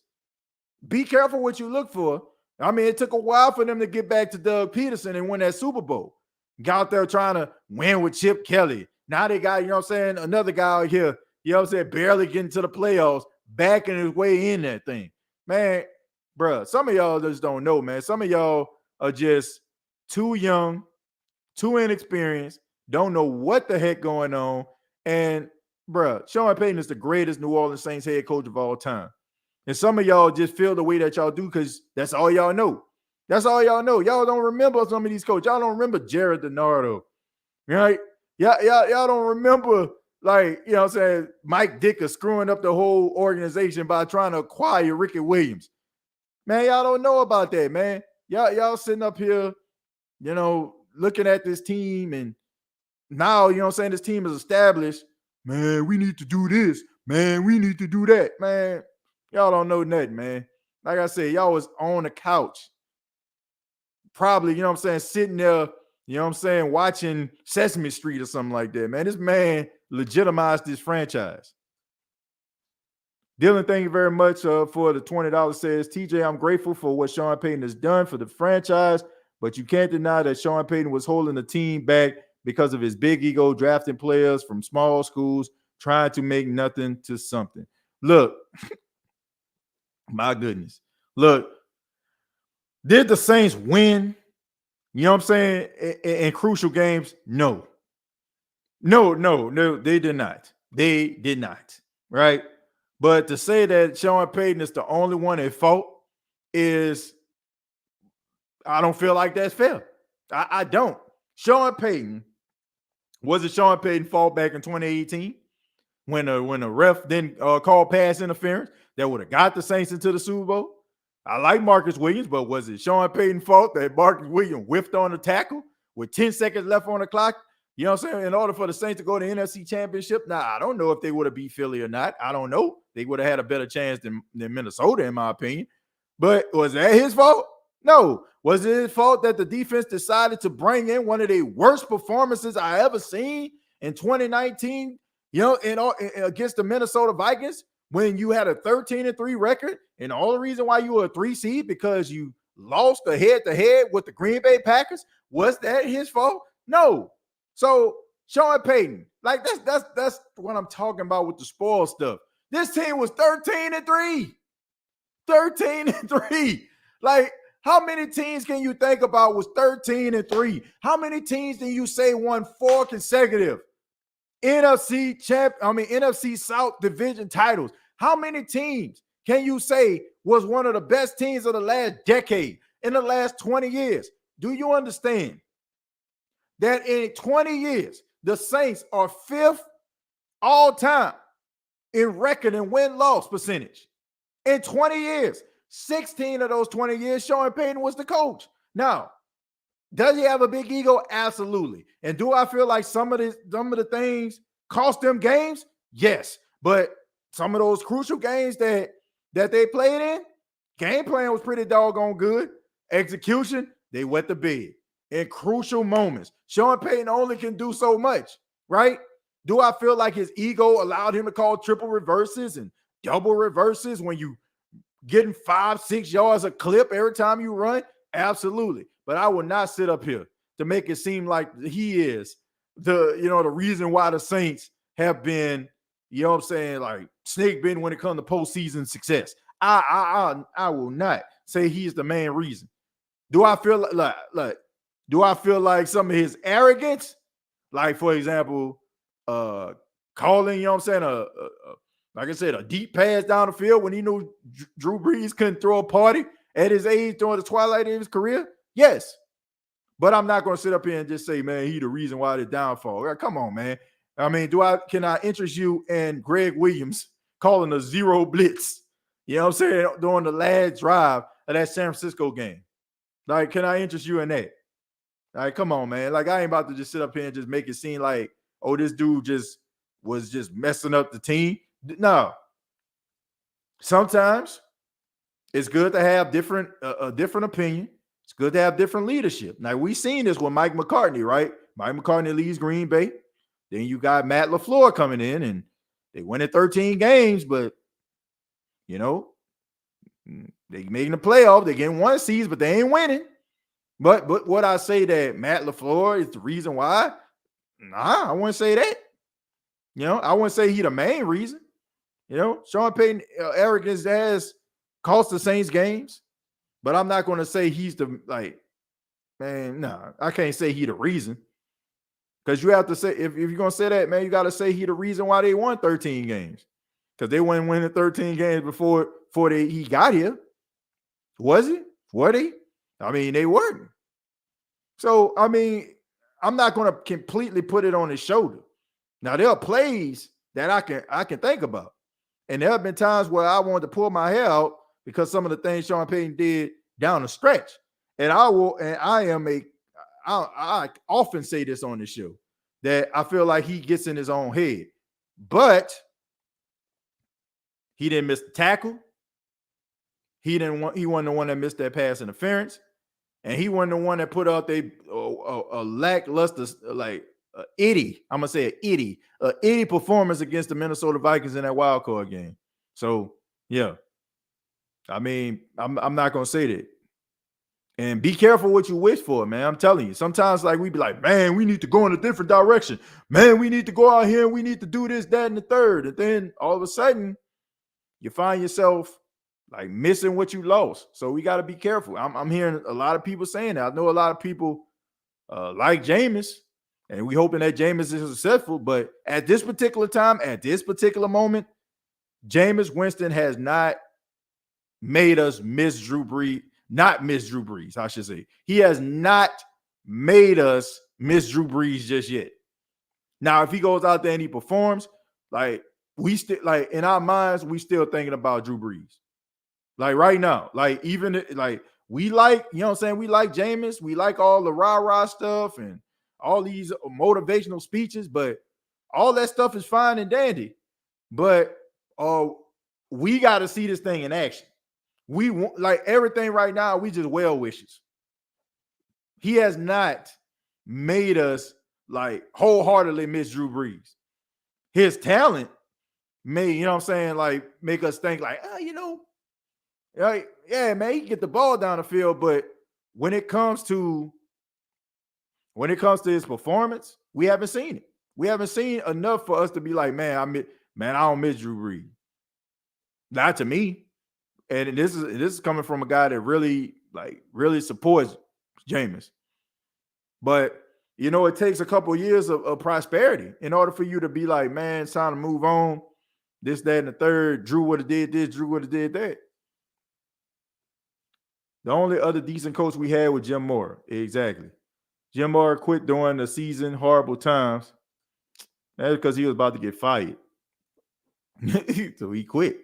Be careful what you look for. I mean, it took a while for them to get back to Doug Peterson and win that Super Bowl. Got out there trying to win with Chip Kelly. Now they got, you know what I'm saying, another guy out here, you know what I'm saying, barely getting to the playoffs, backing his way in that thing. Man, bruh, some of y'all just don't know, man. Some of y'all are just too young, too inexperienced, don't know what the heck going on. And, bruh, Sean Payton is the greatest New Orleans Saints head coach of all time. And some of y'all just feel the way that y'all do because that's all y'all know. That's all y'all know. Y'all don't remember some of these coaches. Y'all don't remember Jared DiNardo, right? Y'all don't remember, like, you know what I'm saying, Mike Dicker screwing up the whole organization by trying to acquire Ricky Williams. Man, y'all don't know about that, man. Y'all sitting up here, you know, looking at this team, and now, you know what I'm saying, this team is established. Man, we need to do this. Man, we need to do that. Man, y'all don't know nothing, man. Like I said, y'all was on the couch. Probably, you know what I'm saying, sitting there, you know what I'm saying, watching Sesame Street or something like that, man. This man legitimized this franchise. Dylan, thank you very much for the $20. Says, TJ, I'm grateful for what Sean Payton has done for the franchise, but you can't deny that Sean Payton was holding the team back because of his big ego drafting players from small schools, trying to make nothing to something. Look, my goodness. Look, did the Saints win? You know what I'm saying? In crucial games? No. No, they did not. They did not. Right? But to say that Sean Payton is the only one at fault is, I don't feel like that's fair. I don't. Sean Payton, was it Sean Payton's fault back in 2018 when a ref didn't call pass interference that would have got the Saints into the Super Bowl? I like Marcus Williams, but was it Sean Payton's fault that Marcus Williams whiffed on the tackle with 10 seconds left on the clock? You know what I'm saying? In order for the Saints to go to the NFC Championship, I don't know if they would have beat Philly or not. I don't know. They would have had a better chance than Minnesota, in my opinion. But was that his fault? No. Was it his fault that the defense decided to bring in one of the worst performances I ever seen in 2019, against the Minnesota Vikings, when you had a 13-3 record, and the only reason why you were a 3 seed because you lost a head-to-head with the Green Bay Packers? Was that his fault? No. So Sean Payton, like that's what I'm talking about with the spoil stuff. This team was 13-3. 13-3. Like, how many teams can you think about was 13-3? How many teams do you say won 4 consecutive NFC South division titles? How many teams can you say was one of the best teams of the last decade, in the last 20 years? Do you understand that in 20 years, the Saints are 5th all time in record and win-loss percentage? In 20 years, 16 of those 20 years, Sean Payton was the coach. Now, does he have a big ego? Absolutely. And do I feel like some of the things cost them games? Yes. But some of those crucial games that they played in, game plan was pretty doggone good. Execution, they wet the bed. In crucial moments, Sean Payton only can do so much, right? Do I feel like his ego allowed him to call triple reverses and double reverses when you getting 5-6 yards a clip every time you run? Absolutely. But I will not sit up here to make it seem like he is the reason why the Saints have been, like snake bitten when it comes to postseason success. I will not say he's the main reason. Do I feel like some of his arrogance, like for example, calling, like I said, a deep pass down the field when he knew Drew Brees couldn't throw a party at his age during the twilight of his career? Yes. But I'm not going to sit up here and just say, man, he the reason why the downfall. Come on, man. I mean, can I interest you in Greg Williams calling a zero blitz, you know what I'm saying, during the last drive of that San Francisco game? Like, can I interest you in that? All right, come on, man. Like, I ain't about to just sit up here and just make it seem like, oh, this dude was just messing up the team. No. Sometimes it's good to have a different opinion. It's good to have different leadership. Now, we've seen this with Mike McCartney, right? Mike McCartney leads Green Bay. Then you got Matt LaFleur coming in, and they win at 13 games, but, they making the playoff. They getting 1 seed, but they ain't winning. But would I say that Matt LaFleur is the reason why? Nah, I wouldn't say that. I wouldn't say he the main reason. Sean Payton arrogance has cost the Saints games, but I'm not going to say he's I can't say he the reason. Because you have to say, if you're going to say that, man, you got to say he the reason why they won 13 games. Because they weren't winning 13 games before he got here. Was he? Were they? I mean, they weren't. So, I mean, I'm not going to completely put it on his shoulder. Now, there are plays that I can think about. And there have been times where I wanted to pull my hair out because some of the things Sean Payton did down the stretch. And I often say this on the show, that I feel like he gets in his own head. But he didn't miss the tackle. He wasn't the one that missed that pass interference. And he wasn't the one that put out a lackluster, like itty performance against the Minnesota Vikings in that wild card game. So, yeah. I mean, I'm not going to say that. And be careful what you wish for, man. I'm telling you. Sometimes, like, we be like, man, we need to go in a different direction. Man, we need to go out here and we need to do this, that, and the third. And then all of a sudden, you find yourself like missing what you lost. So we got to be careful. I'm hearing a lot of people saying that. I know a lot of people like Jameis, and we hoping that Jameis is successful. But at this particular time, at this particular moment, Jameis Winston has not made us miss Drew Brees. Not miss Drew Brees, I should say. He has not made us miss Drew Brees just yet. Now, if he goes out there and he performs, like we still like in our minds, we still thinking about Drew Brees. Like right now, like even like we like, you know what I'm saying? We like Jameis, we like all the rah-rah stuff and all these motivational speeches, but all that stuff is fine and dandy. But we got to see this thing in action. We want like everything right now, we just well wishes. He has not made us like wholeheartedly miss Drew Brees. His talent may, you know what I'm saying, like make us think like, you know, like, yeah, man, he can get the ball down the field, but when it comes to his performance, we haven't seen it. We haven't seen enough for us to be like, man, I don't miss Drew Brees. Not to me. And this is coming from a guy that really supports Jameis. But you know, it takes a couple of years of prosperity in order for you to be like, man, it's time to move on. This, that, and the third. Drew would have did this. Drew would have did that. The only other decent coach we had was Jim Mora. Exactly. Jim Mora quit during the season, horrible times. That's because he was about to get fired. So he quit.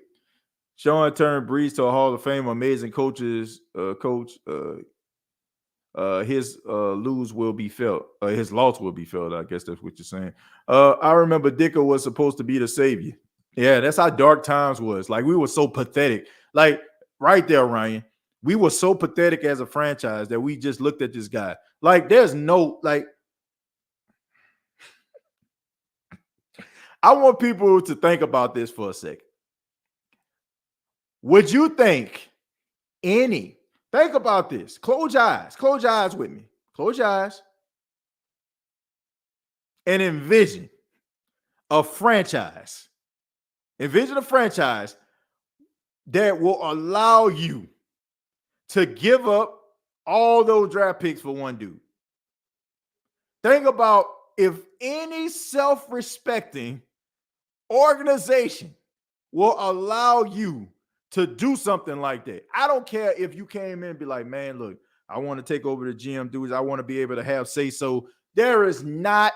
Sean turned Brees to a Hall of Fame. Amazing coaches, coach. His lose will be felt. His loss will be felt. I guess that's what you're saying. I remember Dicker was supposed to be the savior. Yeah, that's how dark times was. Like we were so pathetic. Like right there, Ryan. We were so pathetic as a franchise that we just looked at this guy. Like there's no like. I want people to think about this for a second. Would you think think about this. Close your eyes. Close your eyes with me. Close your eyes. And envision a franchise. Envision a franchise that will allow you to give up all those draft picks for one dude. Think about if any self-respecting organization will allow you to do something like that. I don't care if you came in and be like, man, look, I want to take over the GM dudes. I want to be able to have say so. There is not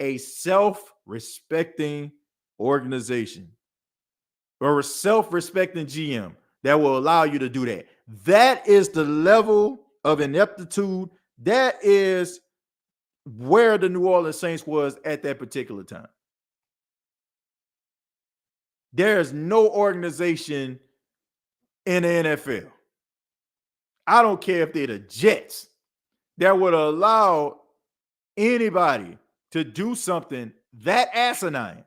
a self-respecting organization or a self-respecting GM that will allow you to do that. That is the level of ineptitude. That is where the New Orleans Saints was at that particular time. There's no organization in the NFL. I don't care if they're the Jets that would allow anybody to do something that asinine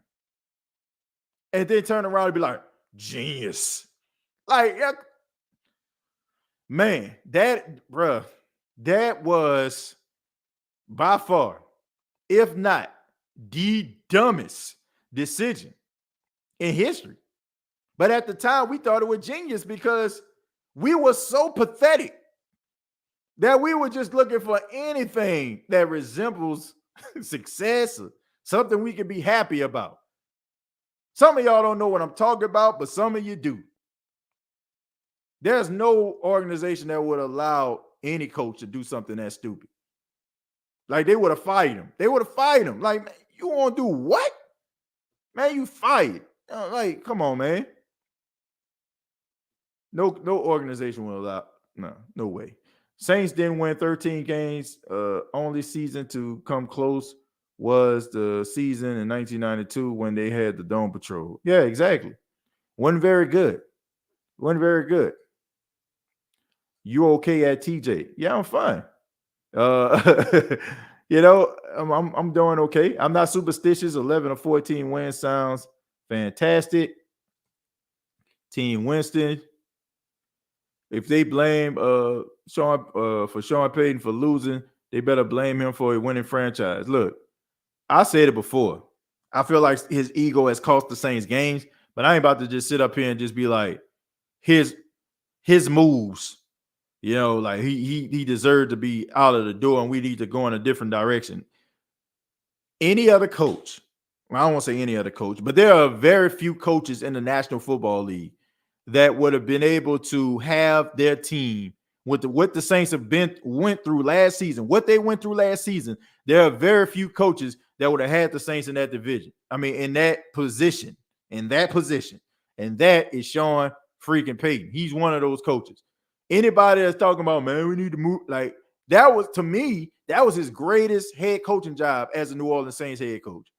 and then turn around and be like, genius. Like, man, that was by far, if not the dumbest decision in history. But at the time, we thought it was genius because we were so pathetic that we were just looking for anything that resembles success or something we can be happy about. Some of y'all don't know what I'm talking about, but some of you do. There's no organization that would allow any coach to do something that stupid. Like they would have fired him. They would have fired him. Like, man, you want to do what? Man, you fired. Like, come on, man. No organization will allow. No way. Saints didn't win 13 games. Only season to come close was the season in 1992 when they had the Dome Patrol. Yeah, exactly. Wasn't very good. You okay at TJ? Yeah, I'm fine. You know, I'm doing okay. I'm not superstitious. 11 or 14 wins sounds fantastic. Team Winston. If they blame Sean for Sean Payton for losing, they better blame him for a winning franchise. Look, I said it before. I feel like his ego has cost the Saints games, but I ain't about to just sit up here and just be like his moves. You know, like he deserved to be out of the door, and we need to go in a different direction. Any other coach, I don't want to say any other coach, but there are very few coaches in the National Football League that would have been able to have their team with what the Saints went through last season. What they went through last season, there are very few coaches that would have had the Saints in that division. I mean, in that position, and that is Sean freaking Payton. He's one of those coaches. Anybody that's talking about, man, we need to move, like that was, to me, that was his greatest head coaching job as a New Orleans Saints head coach.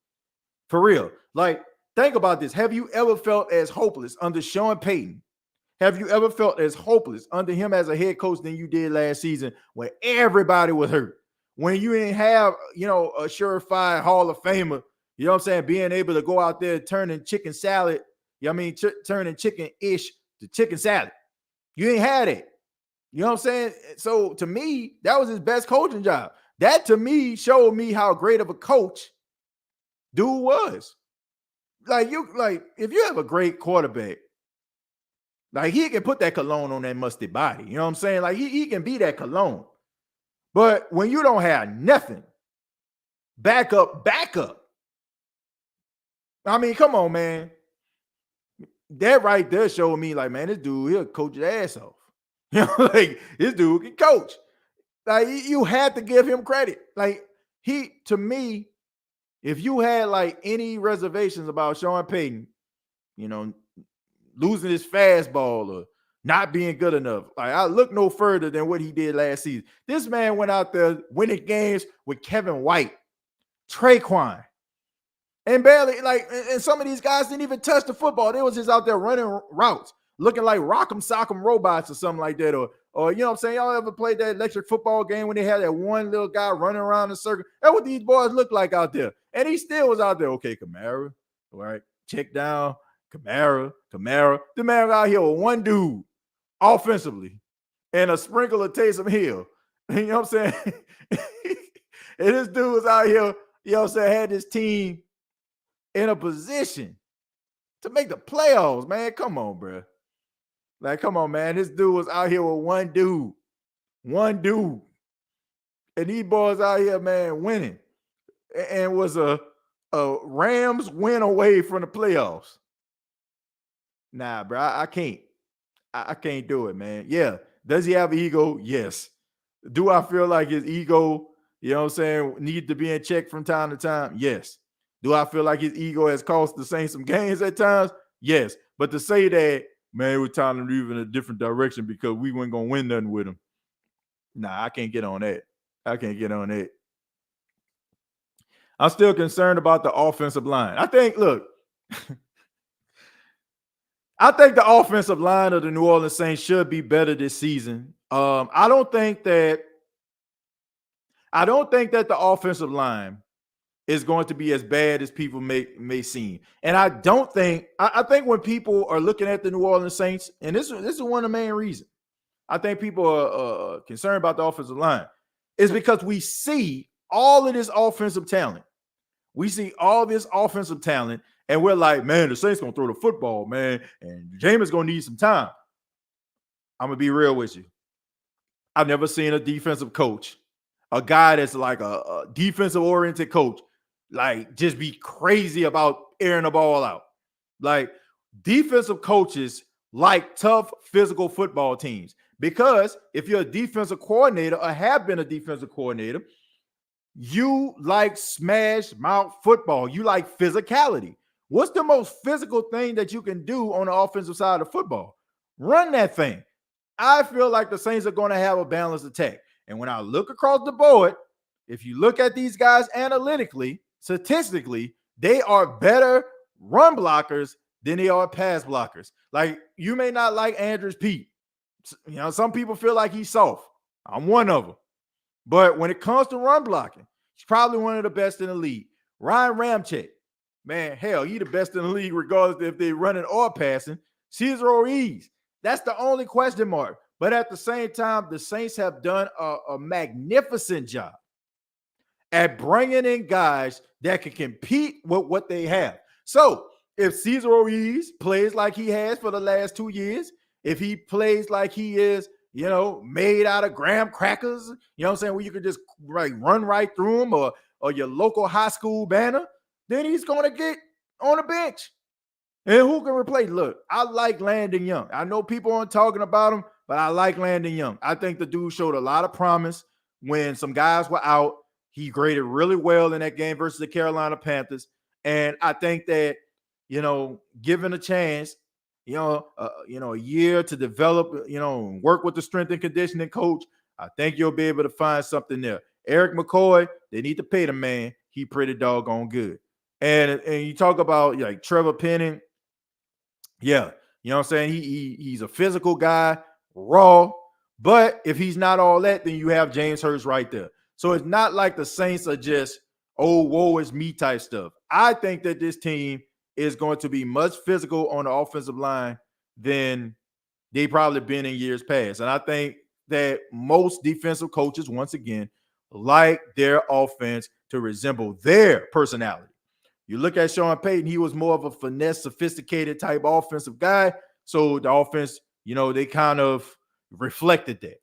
For real. Like, think about this. Have you ever felt as hopeless under Sean Payton? Have you ever felt as hopeless under him as a head coach than you did last season when everybody was hurt? When you didn't have, a surefire Hall of Famer, you know what I'm saying, being able to go out there turning chicken salad, turning chicken-ish to chicken salad. You ain't had it. You know what I'm saying? So to me, that was his best coaching job. That to me showed me how great of a coach dude was. Like if you have a great quarterback, like he can put that cologne on that musty body. You know what I'm saying? Like he can be that cologne. But when you don't have nothing, back up. I mean, come on, man. That right there showed me, like, man, this dude, he'll coach his ass off. You know, like this dude can coach. Like you had to give him credit. Like to me, if you had like any reservations about Sean Payton, losing his fastball or not being good enough, like I look no further than what he did last season. This man went out there winning games with Kevin White, Traquan, and barely and some of these guys didn't even touch the football. They was just out there running routes, looking like Rock'em Sock'em robots or something like that. Or you know what I'm saying? Y'all ever played that electric football game when they had that one little guy running around in a circle? That's what these boys look like out there. And he still was out there. Okay, Kamara, all right, check down, Kamara. The man out here with one dude offensively and a sprinkle of Taysom Hill. You know what I'm saying? And this dude was out here, you know what I'm saying, had this team in a position to make the playoffs, man. Come on, bro. Like, come on, man. This dude was out here with one dude. And these boys out here, man, winning. And was a Rams win away from the playoffs. Nah, bro, I can't. I can't do it, man. Yeah. Does he have ego? Yes. Do I feel like his ego, you know what I'm saying, need to be in check from time to time? Yes. Do I feel like his ego has cost the Saints some games at times? Yes. But to say that, man, we're time to move in a different direction because we weren't going to win nothing with him. Nah, I can't get on that. I'm still concerned about the offensive line. I think the offensive line of the New Orleans Saints should be better this season. I don't think that the offensive line is going to be as bad as people may seem. And I think when people are looking at the New Orleans Saints, and this is one of the main reasons I think people are concerned about the offensive line, is because we see all of this offensive talent. And we're like, man, the Saints going to throw the football, man, and Jameis going to need some time. I'm going to be real with you. I've never seen a defensive coach, a guy that's like a defensive-oriented coach, like just be crazy about airing the ball out. Like defensive coaches like tough physical football teams, because if you're a defensive coordinator or have been a defensive coordinator, you like smash mouth football. You like physicality. What's the most physical thing that you can do on the offensive side of football? Run that thing. I feel like the Saints are going to have a balanced attack. And when I look across the board, if you look at these guys analytically, statistically, they are better run blockers than they are pass blockers. Like, you may not like Andrews Pete. You know, some people feel like he's soft. I'm one of them. But when it comes to run blocking, he's probably one of the best in the league. Ryan Ramczyk, man, hell, he's the best in the league regardless if they're running or passing. Cesar Ruiz, that's the only question mark. But at the same time, the Saints have done a magnificent job at bringing in guys that can compete with what they have. So if Cesar Ruiz plays like he has for the last 2 years, if he plays like he is, made out of graham crackers, you know what I'm saying, where you could just run right through them, or your local high school banner, then he's going to get on the bench. And who can replace? Look, I like Landon Young. I know people aren't talking about him, but I like Landon Young. I think the dude showed a lot of promise when some guys were out. He graded really well in that game versus the Carolina Panthers. And I think that, given a chance, a year to develop, work with the strength and conditioning coach, I think you'll be able to find something there. Eric McCoy, they need to pay the man. He pretty doggone good. And you talk about like Trevor Penning. Yeah, you know what I'm saying? He's a physical guy, raw. But if he's not all that, then you have James Hurst right there. So it's not like the Saints are just, oh, woe is me type stuff. I think that this team is going to be much physical on the offensive line than they probably been in years past. And I think that most defensive coaches, once again, like their offense to resemble their personality. You look at Sean Payton, he was more of a finesse, sophisticated type offensive guy. So the offense, they kind of reflected that.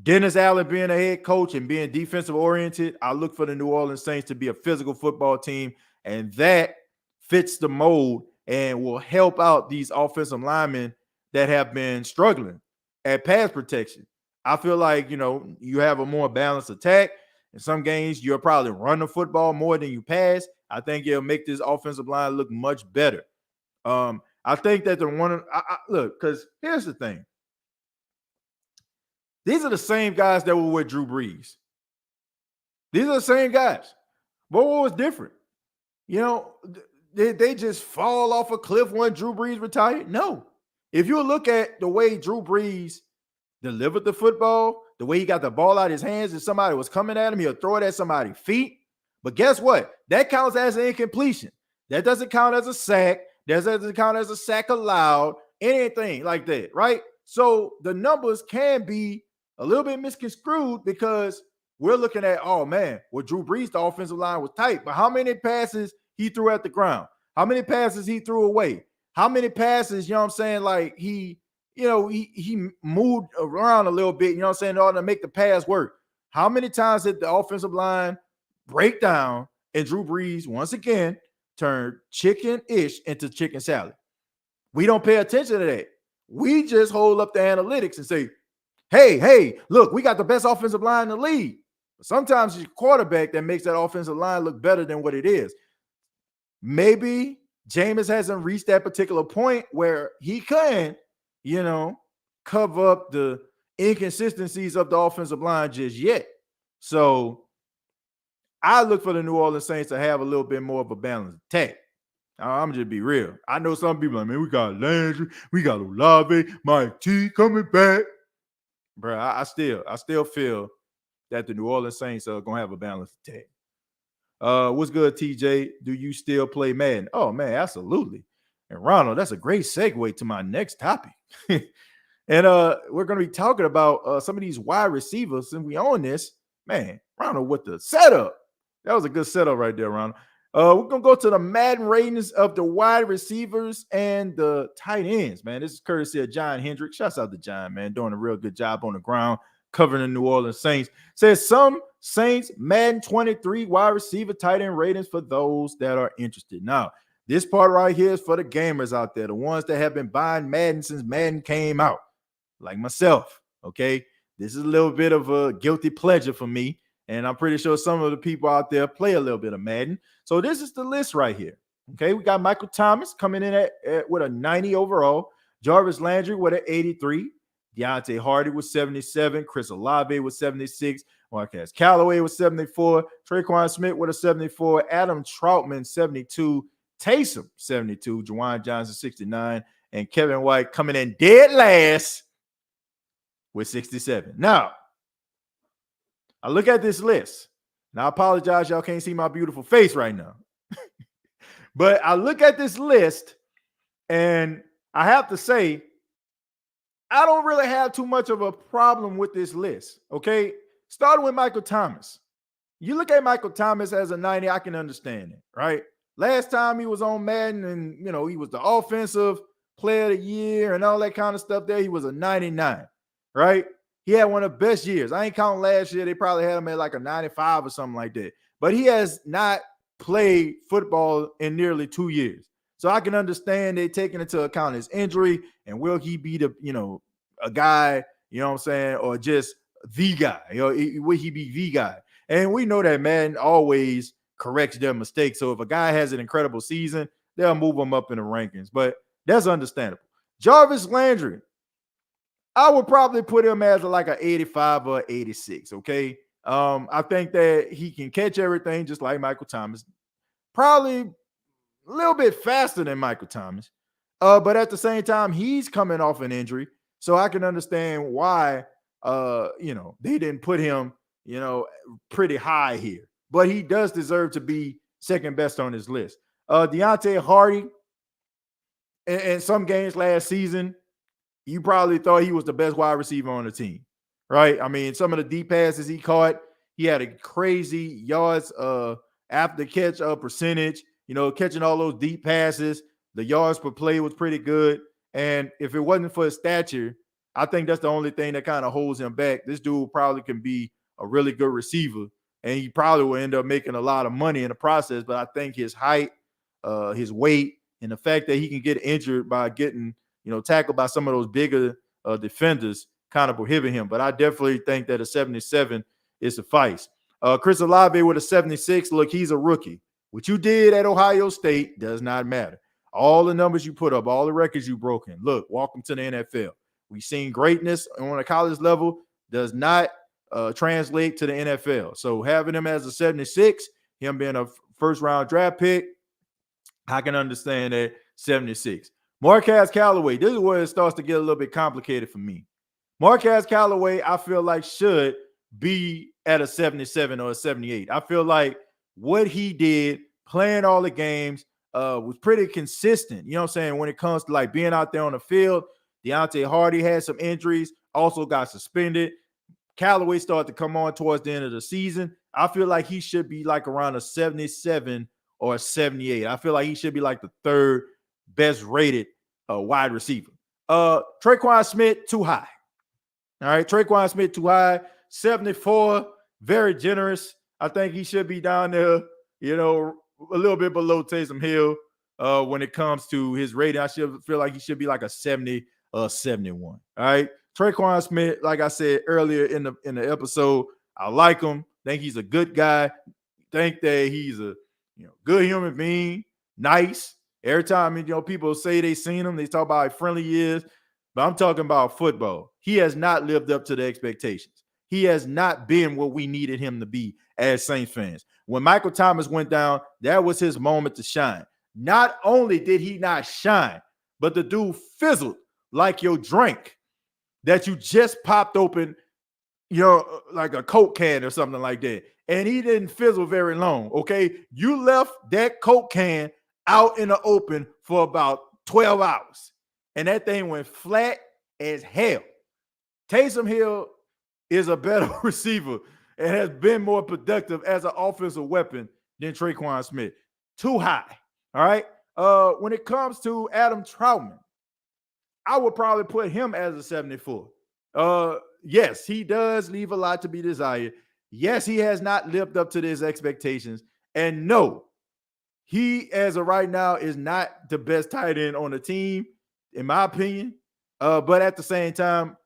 Dennis Allen being a head coach and being defensive oriented, I look for the New Orleans Saints to be a physical football team, and that fits the mold and will help out these offensive linemen that have been struggling at pass protection. I feel like, you have a more balanced attack. In some games, you'll probably run the football more than you pass. I think it'll make this offensive line look much better. I think that look, because here's the thing. These are the same guys that were with Drew Brees. These are the same guys. But what was different? Did they just fall off a cliff when Drew Brees retired? No. If you look at the way Drew Brees delivered the football, the way he got the ball out of his hands, if somebody was coming at him, he'll throw it at somebody's feet. But guess what? That counts as an incompletion. That doesn't count as a sack. That doesn't count as a sack allowed, anything like that, right? So the numbers can be a little bit misconstrued because we're looking at, oh, man, Drew Brees, the offensive line was tight. But how many passes he threw at the ground? How many passes he threw away? How many passes, like he moved around a little bit, in order to make the pass work? How many times did the offensive line break down and Drew Brees, once again, turned chicken-ish into chicken salad? We don't pay attention to that. We just hold up the analytics and say, hey, look, we got the best offensive line in the league. But sometimes it's your quarterback that makes that offensive line look better than what it is. Maybe Jameis hasn't reached that particular point where he can, cover up the inconsistencies of the offensive line just yet. So I look for the New Orleans Saints to have a little bit more of a balanced attack. I'm just be real. I know some people like, man, we got Landry, we got Olave, Mike T coming back. Bro, I still feel that the New Orleans Saints are going to have a balanced attack. What's good, TJ? Do you still play Madden? Oh, man, absolutely. And Ronald, that's a great segue to my next topic. And we're going to be talking about some of these wide receivers. And we own this. Man, Ronald with the setup. That was a good setup right there, Ronald. We're going to go to the Madden ratings of the wide receivers and the tight ends, man. This is courtesy of John Hendrick. Shouts out to John, man, doing a real good job on the ground, covering the New Orleans Saints. Says some Saints Madden 23 wide receiver tight end ratings for those that are interested. Now, this part right here is for the gamers out there, the ones that have been buying Madden since Madden came out, like myself, okay? This is a little bit of a guilty pleasure for me. And I'm pretty sure some of the people out there play a little bit of Madden. So this is the list right here. Okay, we got Michael Thomas coming in at with a 90 overall. Jarvis Landry with an 83. Deontay Hardy with 77. Chris Olave with 76. Marquez Callaway with 74. Traquan Smith with a 74. Adam Troutman 72. Taysom 72. Juwan Johnson 69. And Kevin White coming in dead last with 67. Now, I look at this list. Now, I apologize, y'all can't see my beautiful face right now. But I look at this list, and I have to say, I don't really have too much of a problem with this list. Okay. Starting with Michael Thomas. You look at Michael Thomas as a 90, I can understand it, right? Last time he was on Madden and, he was the offensive player of the year and all that kind of stuff there, he was a 99, right? He had one of the best years. I ain't counting last year. They probably had him at like a 95 or something like that. But he has not played football in nearly 2 years. So I can understand they taking into account his injury and will he be a guy, what I'm saying, or just the guy, will he be the guy? And we know that Madden always corrects their mistakes. So if a guy has an incredible season, they'll move him up in the rankings. But that's understandable. Jarvis Landry, I would probably put him as like an 85 or 86. Okay. I think that he can catch everything just like Michael Thomas. Probably a little bit faster than Michael Thomas. But at the same time, he's coming off an injury. So I can understand why they didn't put him, pretty high here. But he does deserve to be second best on his list. Deontay Hardy, in some games last season, you probably thought he was the best wide receiver on the team, right? I mean, some of the deep passes he caught, he had a crazy yards after catch percentage, catching all those deep passes. The yards per play was pretty good. And if it wasn't for his stature, I think that's the only thing that kind of holds him back. This dude probably can be a really good receiver, and he probably will end up making a lot of money in the process. But I think his height, his weight, and the fact that he can get injured by getting, tackled by some of those bigger defenders kind of prohibit him. But I definitely think that a 77 is suffice. Chris Olave with a 76. Look, he's a rookie. What you did at Ohio State does not matter. All the numbers you put up, all the records you broken. Look, welcome to the NFL. We've seen greatness on a college level does not translate to the NFL. So having him as a 76, him being a first-round draft pick, I can understand that 76. Marquez Callaway, this is where it starts to get a little bit complicated for me. Marquez Callaway, I feel like should be at a 77 or a 78. I feel like what he did, playing all the games, was pretty consistent. You know what I'm saying? When it comes to like being out there on the field, Deontay Hardy had some injuries, also got suspended. Callaway started to come on towards the end of the season. I feel like he should be like around a 77 or a 78. I feel like he should be like the third best rated wide receiver. Traquan Smith, too high. All right, Traquan Smith, too high. 74, very generous. I think he should be down there, a little bit below Taysom Hill when it comes to his rating. I should feel like he should be like a 70 or 71. All right. Traquan Smith, like I said earlier in the episode, I like him. Think he's a good guy. Think that he's a good human being, nice. Every time people say they seen him, they talk about how friendly he is. But I'm talking about football. He has not lived up to the expectations. He has not been what we needed him to be as Saints fans. When Michael Thomas went down, that was his moment to shine. Not only did he not shine, but the dude fizzled like your drink that you just popped open, like a Coke can or something like that. And he didn't fizzle very long, okay? You left that Coke can out in the open for about 12 hours. And that thing went flat as hell. Taysom Hill is a better receiver and has been more productive as an offensive weapon than Traquan Smith. Too high, all right? When it comes to Adam Troutman, I would probably put him as a 74. Yes, he does leave a lot to be desired. Yes, he has not lived up to his expectations. And no, he, as of right now, is not the best tight end on the team, in my opinion. But at the same time,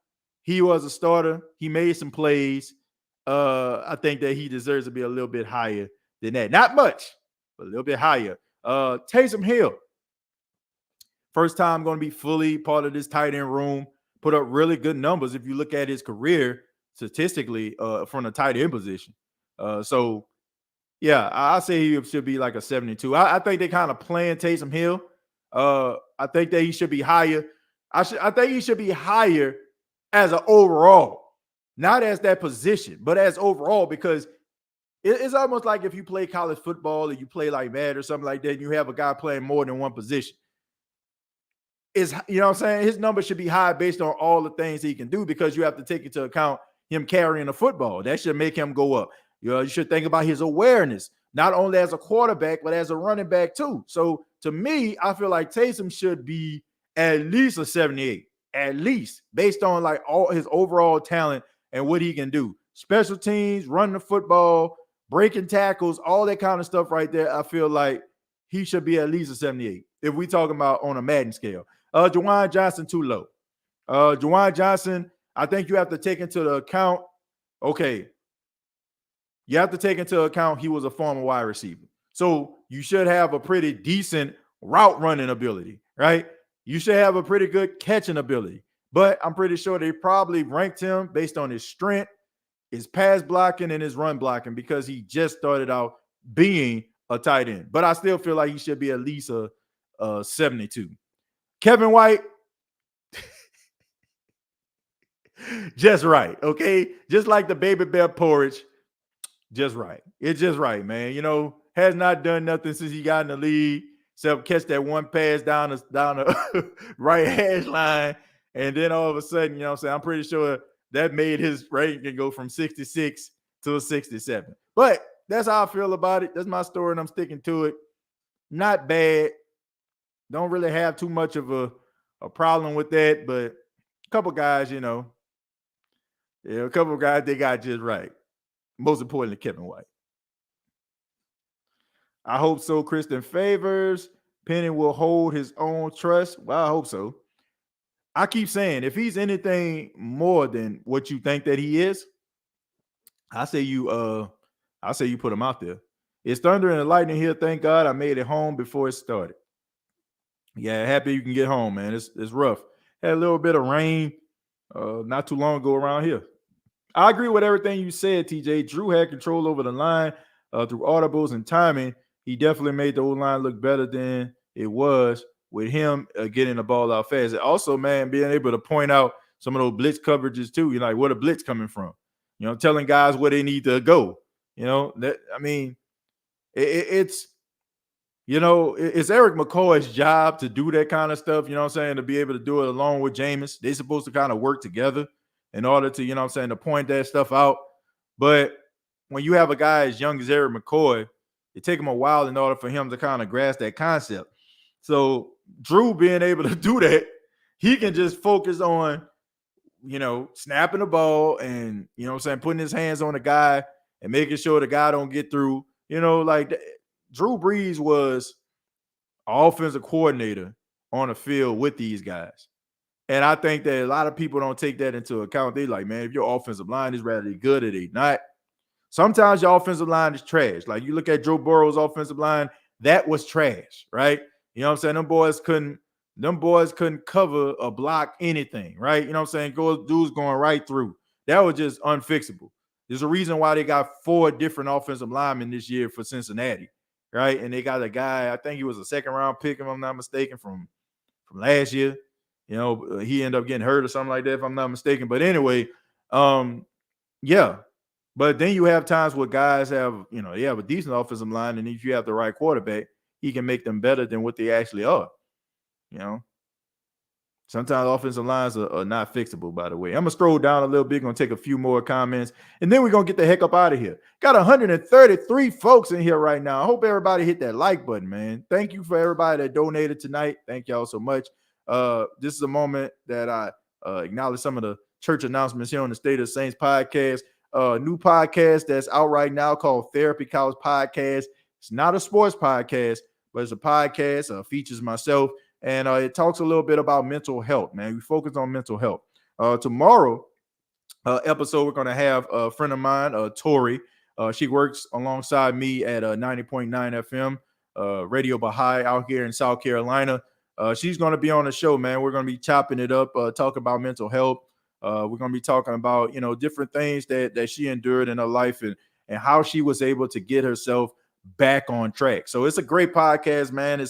he was a starter. He made some plays. I think that he deserves to be a little bit higher than that. Not much, but a little bit higher. Taysom Hill, first time going to be fully part of this tight end room. Put up really good numbers if you look at his career statistically from the tight end position. So, yeah, I say he should be like a 72. I think they kind of playing Taysom Hill. I think that he should be higher. I think he should be higher as an overall, not as that position, but as overall, because it's almost like if you play college football or you play like Madden or something like that, and you have a guy playing more than one position. is, you know what I'm saying? His number should be high based on all the things he can do, because you have to take into account him carrying the football. That should make him go up. You should think about his awareness, not only as a quarterback, but as a running back too. So to me, I feel like Taysom should be at least a 78, at least, based on like all his overall talent and what he can do. Special teams, running the football, breaking tackles, all that kind of stuff right there. I feel like he should be at least a 78 if we talking about on a Madden scale. Juwan Johnson, too low. Juwan Johnson, I think you have to take into the account, okay, you have to take into account he was a former wide receiver. So you should have a pretty decent route running ability, right? You should have a pretty good catching ability. But I'm pretty sure they probably ranked him based on his strength, his pass blocking, and his run blocking, because he just started out being a tight end. But I still feel like he should be at least a 72. Kevin White, just right, okay? Just like the baby bear porridge, just right. It's just right, man. You know, has not done nothing since he got in the league except catch that one pass down the right hash line. And then all of a sudden, you know what I'm saying, I'm pretty sure that made his ranking go from 66 to a 67. But that's how I feel about it. That's my story, and I'm sticking to it. Not bad. Don't really have too much of a problem with that, but a couple guys, you know, a couple of guys they got just right. Most importantly, Kevin White. I hope so. Kristen Favors. Penny will hold his own trust. Well, I hope so. I keep saying, if he's anything more than what you think that he is, I say you put him out there. It's thunder and lightning here. Thank God I made it home before it started. Yeah, happy you can get home, man. It's rough. Had a little bit of rain not too long ago around here. I agree with everything you said, TJ. Drew had control over the line through audibles and timing. He definitely made the O-line look better than it was with him getting the ball out fast. And also, man, being able to point out some of those blitz coverages too. You're like, where the blitz coming from? You know, telling guys where they need to go. You know, that I mean, it's it's Eric McCoy's job to do that kind of stuff. You know what I'm saying? To be able to do it along with Jameis. They're supposed to kind of work together in order to, you know what I'm saying, to point that stuff out. But when you have a guy as young as Eric McCoy, it takes him a while in order for him to kind of grasp that concept. So Drew being able to do that, he can just focus on, snapping the ball and, putting his hands on the guy and making sure the guy don't get through. Drew Brees was an offensive coordinator on the field with these guys. And I think that a lot of people don't take that into account. They like, man, if your offensive line is rather good or they not. Sometimes your offensive line is trash. Like you look at Joe Burrow's offensive line, that was trash, right? You know what I'm saying? Them boys couldn't cover or block anything, right? You know what I'm saying? Dudes going right through. That was just unfixable. There's a reason why they got 4 different offensive linemen this year for Cincinnati, right? And they got a guy, I think he was a second-round pick, if I'm not mistaken, from last year. He ended up getting hurt or something like that, if I'm not mistaken. But anyway, yeah. But then you have times where guys have, they have a decent offensive line, and if you have the right quarterback, he can make them better than what they actually are. Sometimes offensive lines are not fixable, by the way. I'm going to scroll down a little bit, going to take a few more comments, and then we're going to get the heck up out of here. Got 133 folks in here right now. I hope everybody hit that like button, man. Thank you for everybody that donated tonight. Thank y'all so much. This is a moment that I acknowledge some of the church announcements here on the State of Saints podcast. New podcast that's out right now called Therapy Couch Podcast. It's not a sports podcast, but it's a podcast. Features myself, and it talks a little bit about mental health, man. We focus on mental health. Tomorrow episode, we're going to have a friend of mine, Tori. She works alongside me at 90.9 FM, Radio Baha'i out here in South Carolina. She's going to be on the show, man. We're going to be chopping it up, talk about mental health. We're going to be talking about, different things that she endured in her life and how she was able to get herself back on track. So it's a great podcast, man.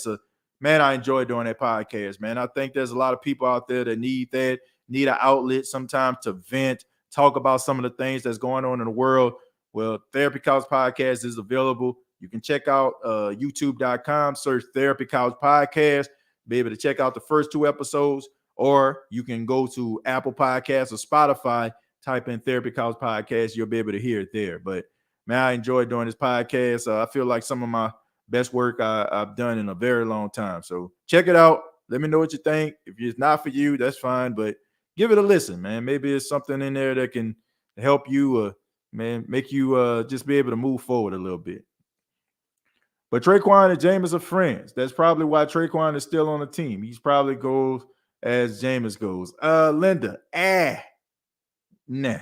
I enjoy doing that podcast, man. I think there's a lot of people out there that need an outlet sometimes to vent, talk about some of the things that's going on in the world. Well, Therapy Couch Podcast is available. You can check out youtube.com, search Therapy Couch Podcast. be able to check out the first 2 episodes, or you can go to Apple Podcasts or Spotify, type in Therapy Couch Podcast. You'll be able to hear it there. But man, I enjoy doing this podcast. I feel like some of my best work I've done in a very long time. So check it out. Let me know what you think. If it's not for you, that's fine. But give it a listen, man. Maybe it's something in there that can help you, man, make you just be able to move forward a little bit. But Traquan and Jameis are friends. That's probably why Traquan is still on the team. He's probably goes as Jameis goes. Linda, nah.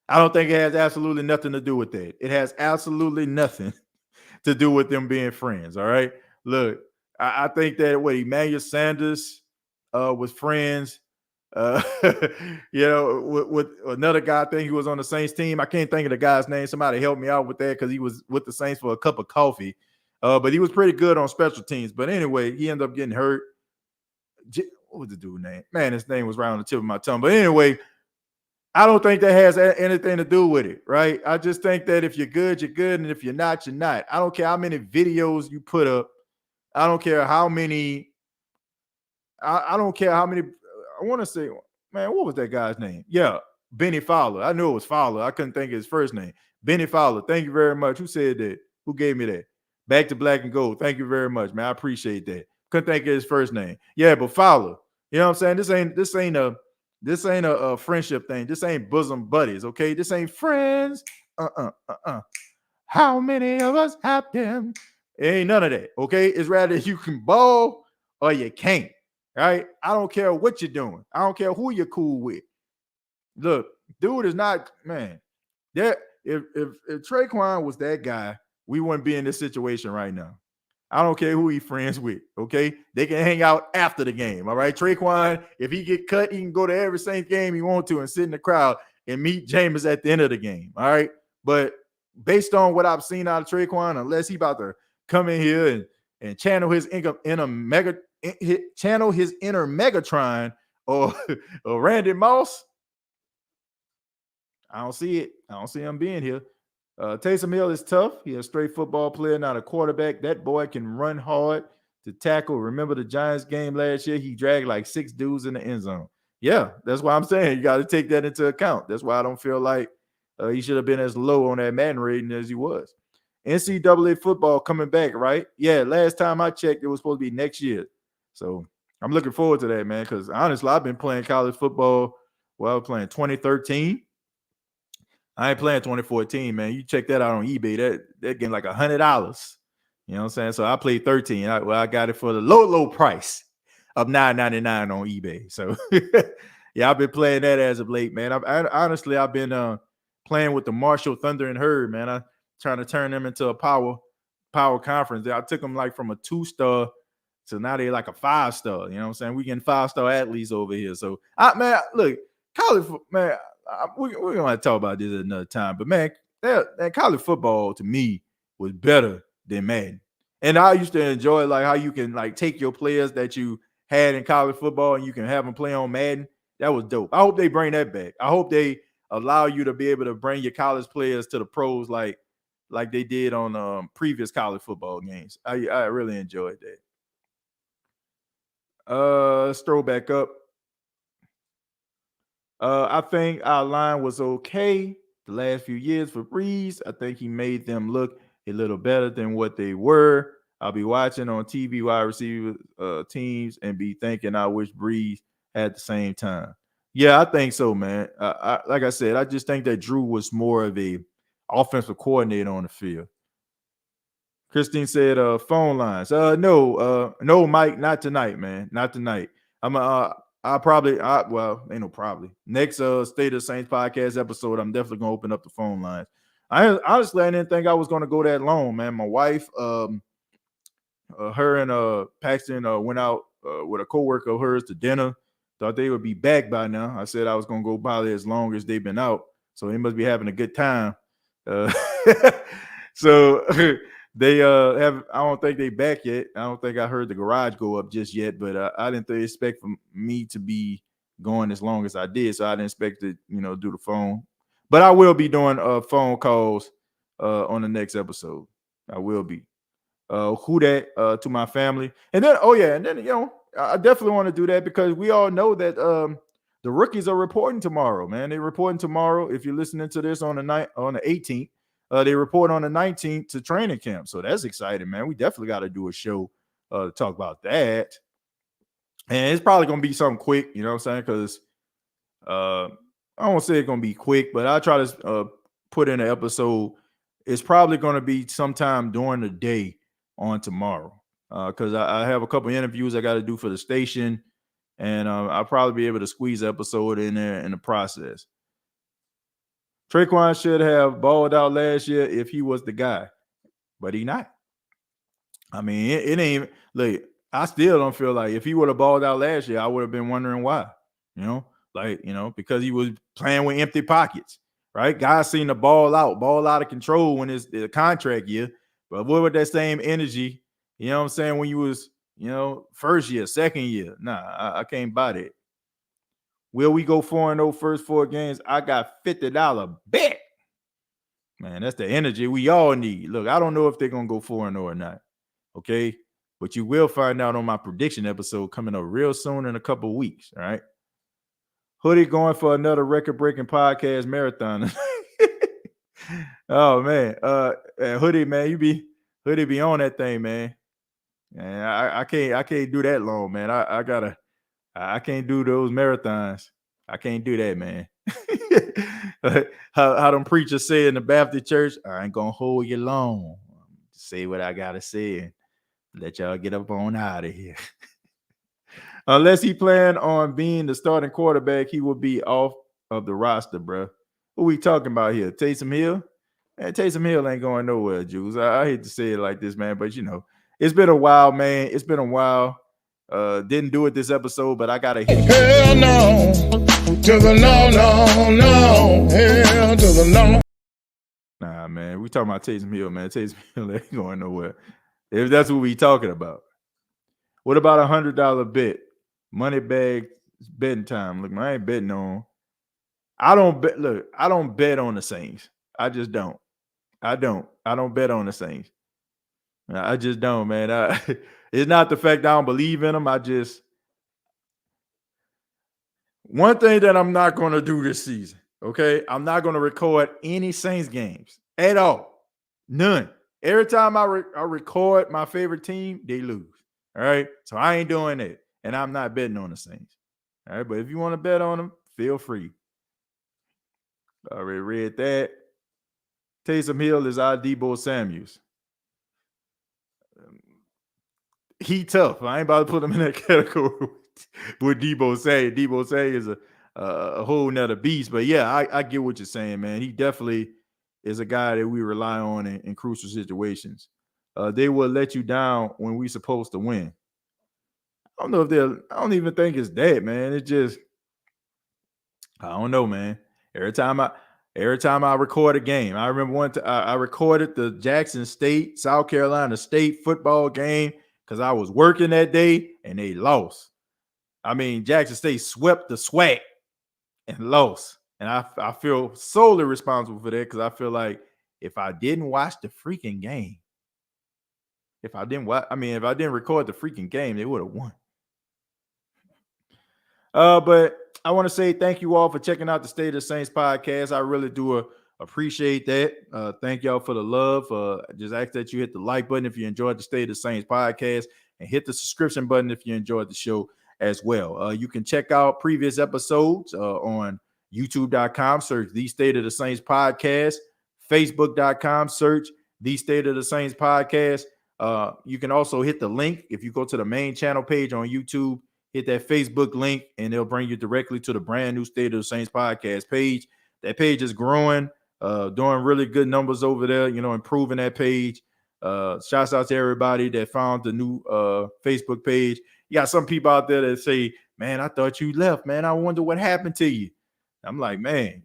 I don't think it has absolutely nothing to do with that. It has absolutely nothing to do with them being friends. All right. Look, I think that Emmanuel Sanders was friends. With another guy, I think he was on the Saints team. I can't think of the guy's name. Somebody help me out with that because he was with the Saints for a cup of coffee. But he was pretty good on special teams. But anyway, he ended up getting hurt. What was the dude's name? Man, his name was right on the tip of my tongue. But anyway, I don't think that has anything to do with it, right? I just think that if you're good, you're good. And if you're not, you're not. I don't care how many videos you put up. I don't care how many. I don't care how many. I want to say, man, what was that guy's name? Yeah, Benny Fowler. I knew it was Fowler. I couldn't think of his first name. Benny Fowler. Thank you very much. Who said that? Who gave me that? Back to Black and Gold. Thank you very much, man. I appreciate that. Couldn't think of his first name. Yeah, but Fowler. You know what I'm saying? This ain't a friendship thing. This ain't bosom buddies. Okay, this ain't friends. How many of us have them? It ain't none of that. Okay, it's rather you can ball or you can't. Right? I don't care what you're doing. I don't care who you're cool with. Look, dude is not, man. If Traquan was that guy, we wouldn't be in this situation right now. I don't care who he's friends with. Okay, they can hang out after the game. All right, Traquan, if he get cut, he can go to every Saints game he wants to and sit in the crowd and meet Jameis at the end of the game. All right, but based on what I've seen out of Traquan, unless he about to come in here and channel his inner Megatron or Randy Moss, I don't see it. I don't see him being here. Taysom Hill is tough. He's a straight football player, not a quarterback. That boy can run hard to tackle. Remember the Giants game last year? He dragged like 6 dudes in the end zone. Yeah, that's why I'm saying you got to take that into account. That's why I don't feel like he should have been as low on that Madden rating as he was. NCAA football coming back, right? Yeah, last time I checked, it was supposed to be next year. So I'm looking forward to that, man, because honestly, I've been playing college football. Well, I was playing 2013. I ain't playing 2014, man. You check that out on eBay. That game like $100. You know what I'm saying? So I played 13. I got it for the low price of $9.99 on eBay. So yeah, I've been playing that as of late, man. I've been playing with the Marshall Thunder and Herd, man. I'm trying to turn them into a power conference. I took them like from a 2-star to now they're like a 5-star. You know what I'm saying? We getting 5-star athletes over here. So man, look, college, man. We're going to talk about this at another time, but man, that college football to me was better than Madden. And I used to enjoy like how you can like take your players that you had in college football and you can have them play on Madden. That was dope. I hope they bring that back. I hope they allow you to be able to bring your college players to the pros like they did on previous college football games. I really enjoyed that. Let's throw back up. I think our line was okay the last few years for Breeze. I think he made them look a little better than what they were. I'll be watching on TV wide receiver teams and be thinking I wish Breeze had the same time. Yeah, I think so, man. Like I said, I just think that Drew was more of a offensive coordinator on the field. Christine said phone lines. No, Mike, not tonight, man. Not tonight. Ain't no probably. Next State of Saints podcast episode, I'm definitely gonna open up the phone lines. I didn't think I was gonna go that long, man. My wife, her and Paxton went out with a coworker of hers to dinner. Thought they would be back by now. I said I was gonna go probably as long as they've been out, so they must be having a good time. So they I don't think they back yet. I don't think I heard the garage go up just yet, but I didn't expect for me to be going as long as I did, so I didn't expect to do the phone. But I will be doing phone calls on the next episode. I will be. Who that to my family, and then I definitely want to do that because we all know that the rookies are reporting tomorrow, man. They're reporting tomorrow. If you're listening to this on the 18th, they report on the 19th to training camp. So that's exciting, man. We definitely got to do a show to talk about that. And it's probably going to be something quick, you know what I'm saying? Because I won't say it's going to be quick, but I'll try to put in an episode. It's probably going to be sometime during the day on tomorrow because I have a couple interviews I got to do for the station, and I'll probably be able to squeeze an episode in there in the process. Traquan should have balled out last year if he was the guy, but he not. I mean, it ain't like I still don't feel like if he would have balled out last year, I would have been wondering why. Because he was playing with empty pockets, right? Guys seem to ball out of control when it's the contract year. But what with that same energy, you know what I'm saying, when you was, first year, second year? Nah, I can't buy that. Will we go 4-0 first 4 games? I got $50 bet. Man, that's the energy we all need. Look, I don't know if they're going to go 4-0 or not. Okay? But you will find out on my prediction episode coming up real soon in a couple of weeks. All right? Hoodie going for another record-breaking podcast marathon. Oh, man. Hoodie, man, Hoodie be on that thing, man. And I can't do that long, man. I can't do those marathons. I can't do that, man. how them preachers say in the Baptist church, I ain't gonna hold you long. Say what I gotta say and let y'all get up on out of here. Unless he planned on being the starting quarterback, he will be off of the roster, bro. Who we talking about here? Taysom Hill? Man, Taysom Hill ain't going nowhere, Jules. I hate to say it like this, man, but it's been a while, man. It's been a while. Didn't do it this episode, but I gotta hit. Hell no, to the no, hell to the no. Nah, man, we talking about Taysom Hill, man. Taysom Hill ain't going nowhere. If that's what we talking about. What about $100 bet? Money bag betting time. Look, man, I ain't betting on. I don't bet. Look, I don't bet on the Saints. I just don't. I don't bet on the Saints. I just don't, man. It's not the fact I don't believe in them. One thing that I'm not going to do this season, okay? I'm not going to record any Saints games at all. None. Every time I record my favorite team, they lose. All right? So I ain't doing it. And I'm not betting on the Saints. All right? But if you want to bet on them, feel free. I already read that. Taysom Hill is our Deebo Samuels. He tough. I ain't about to put him in that category with Deebo Samuel. Deebo Samuel is a whole nother beast. But yeah, I get what you're saying, man. He definitely is a guy that we rely on in crucial situations. They will let you down when we're supposed to win. I don't even think it's that, man. It's just, I don't know, man. Every time I record a game, I remember I recorded the Jackson State, South Carolina State football game because I was working that day and they lost. I mean, Jackson State swept the SWAC and lost. And I feel solely responsible for that because I feel like if I didn't watch the freaking game, if I didn't record the freaking game, they would have won. But I want to say thank you all for checking out the State of the Saints podcast. I really do appreciate that. Thank y'all for the love. Just ask that you hit the like button if you enjoyed the State of the Saints podcast and hit the subscription button if you enjoyed the show as well. You can check out previous episodes on youtube.com, search The State of the Saints podcast, facebook.com, search The State of the Saints podcast. You can also hit the link if you go to the main channel page on YouTube. Hit that Facebook link, and it'll bring you directly to the brand new State of the Saints podcast page. That page is growing, doing really good numbers over there, improving that page. Shouts out to everybody that found the new Facebook page. You got some people out there that say, man, I thought you left, man. I wonder what happened to you. I'm like, man,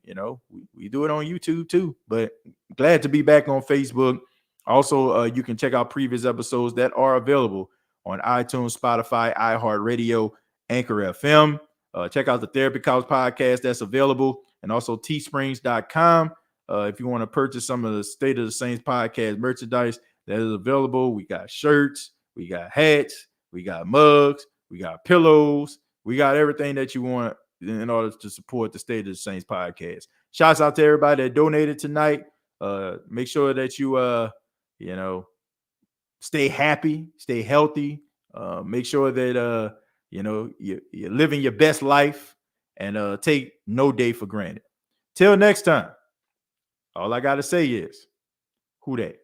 we do it on YouTube too, but glad to be back on Facebook. Also, you can check out previous episodes that are available on iTunes, Spotify, iHeartRadio, Anchor FM. Check out the Therapy Couch podcast that's available, and also teesprings.com. If you want to purchase some of the State of the Saints podcast merchandise that is available, we got shirts, we got hats, we got mugs, We got pillows. We got everything that you want in order to support the State of the Saints podcast. Shouts out to everybody that donated tonight. Make sure that you stay happy, stay healthy. Make sure that you're living your best life, and take no day for granted. Till next time, all I gotta say is, who dat?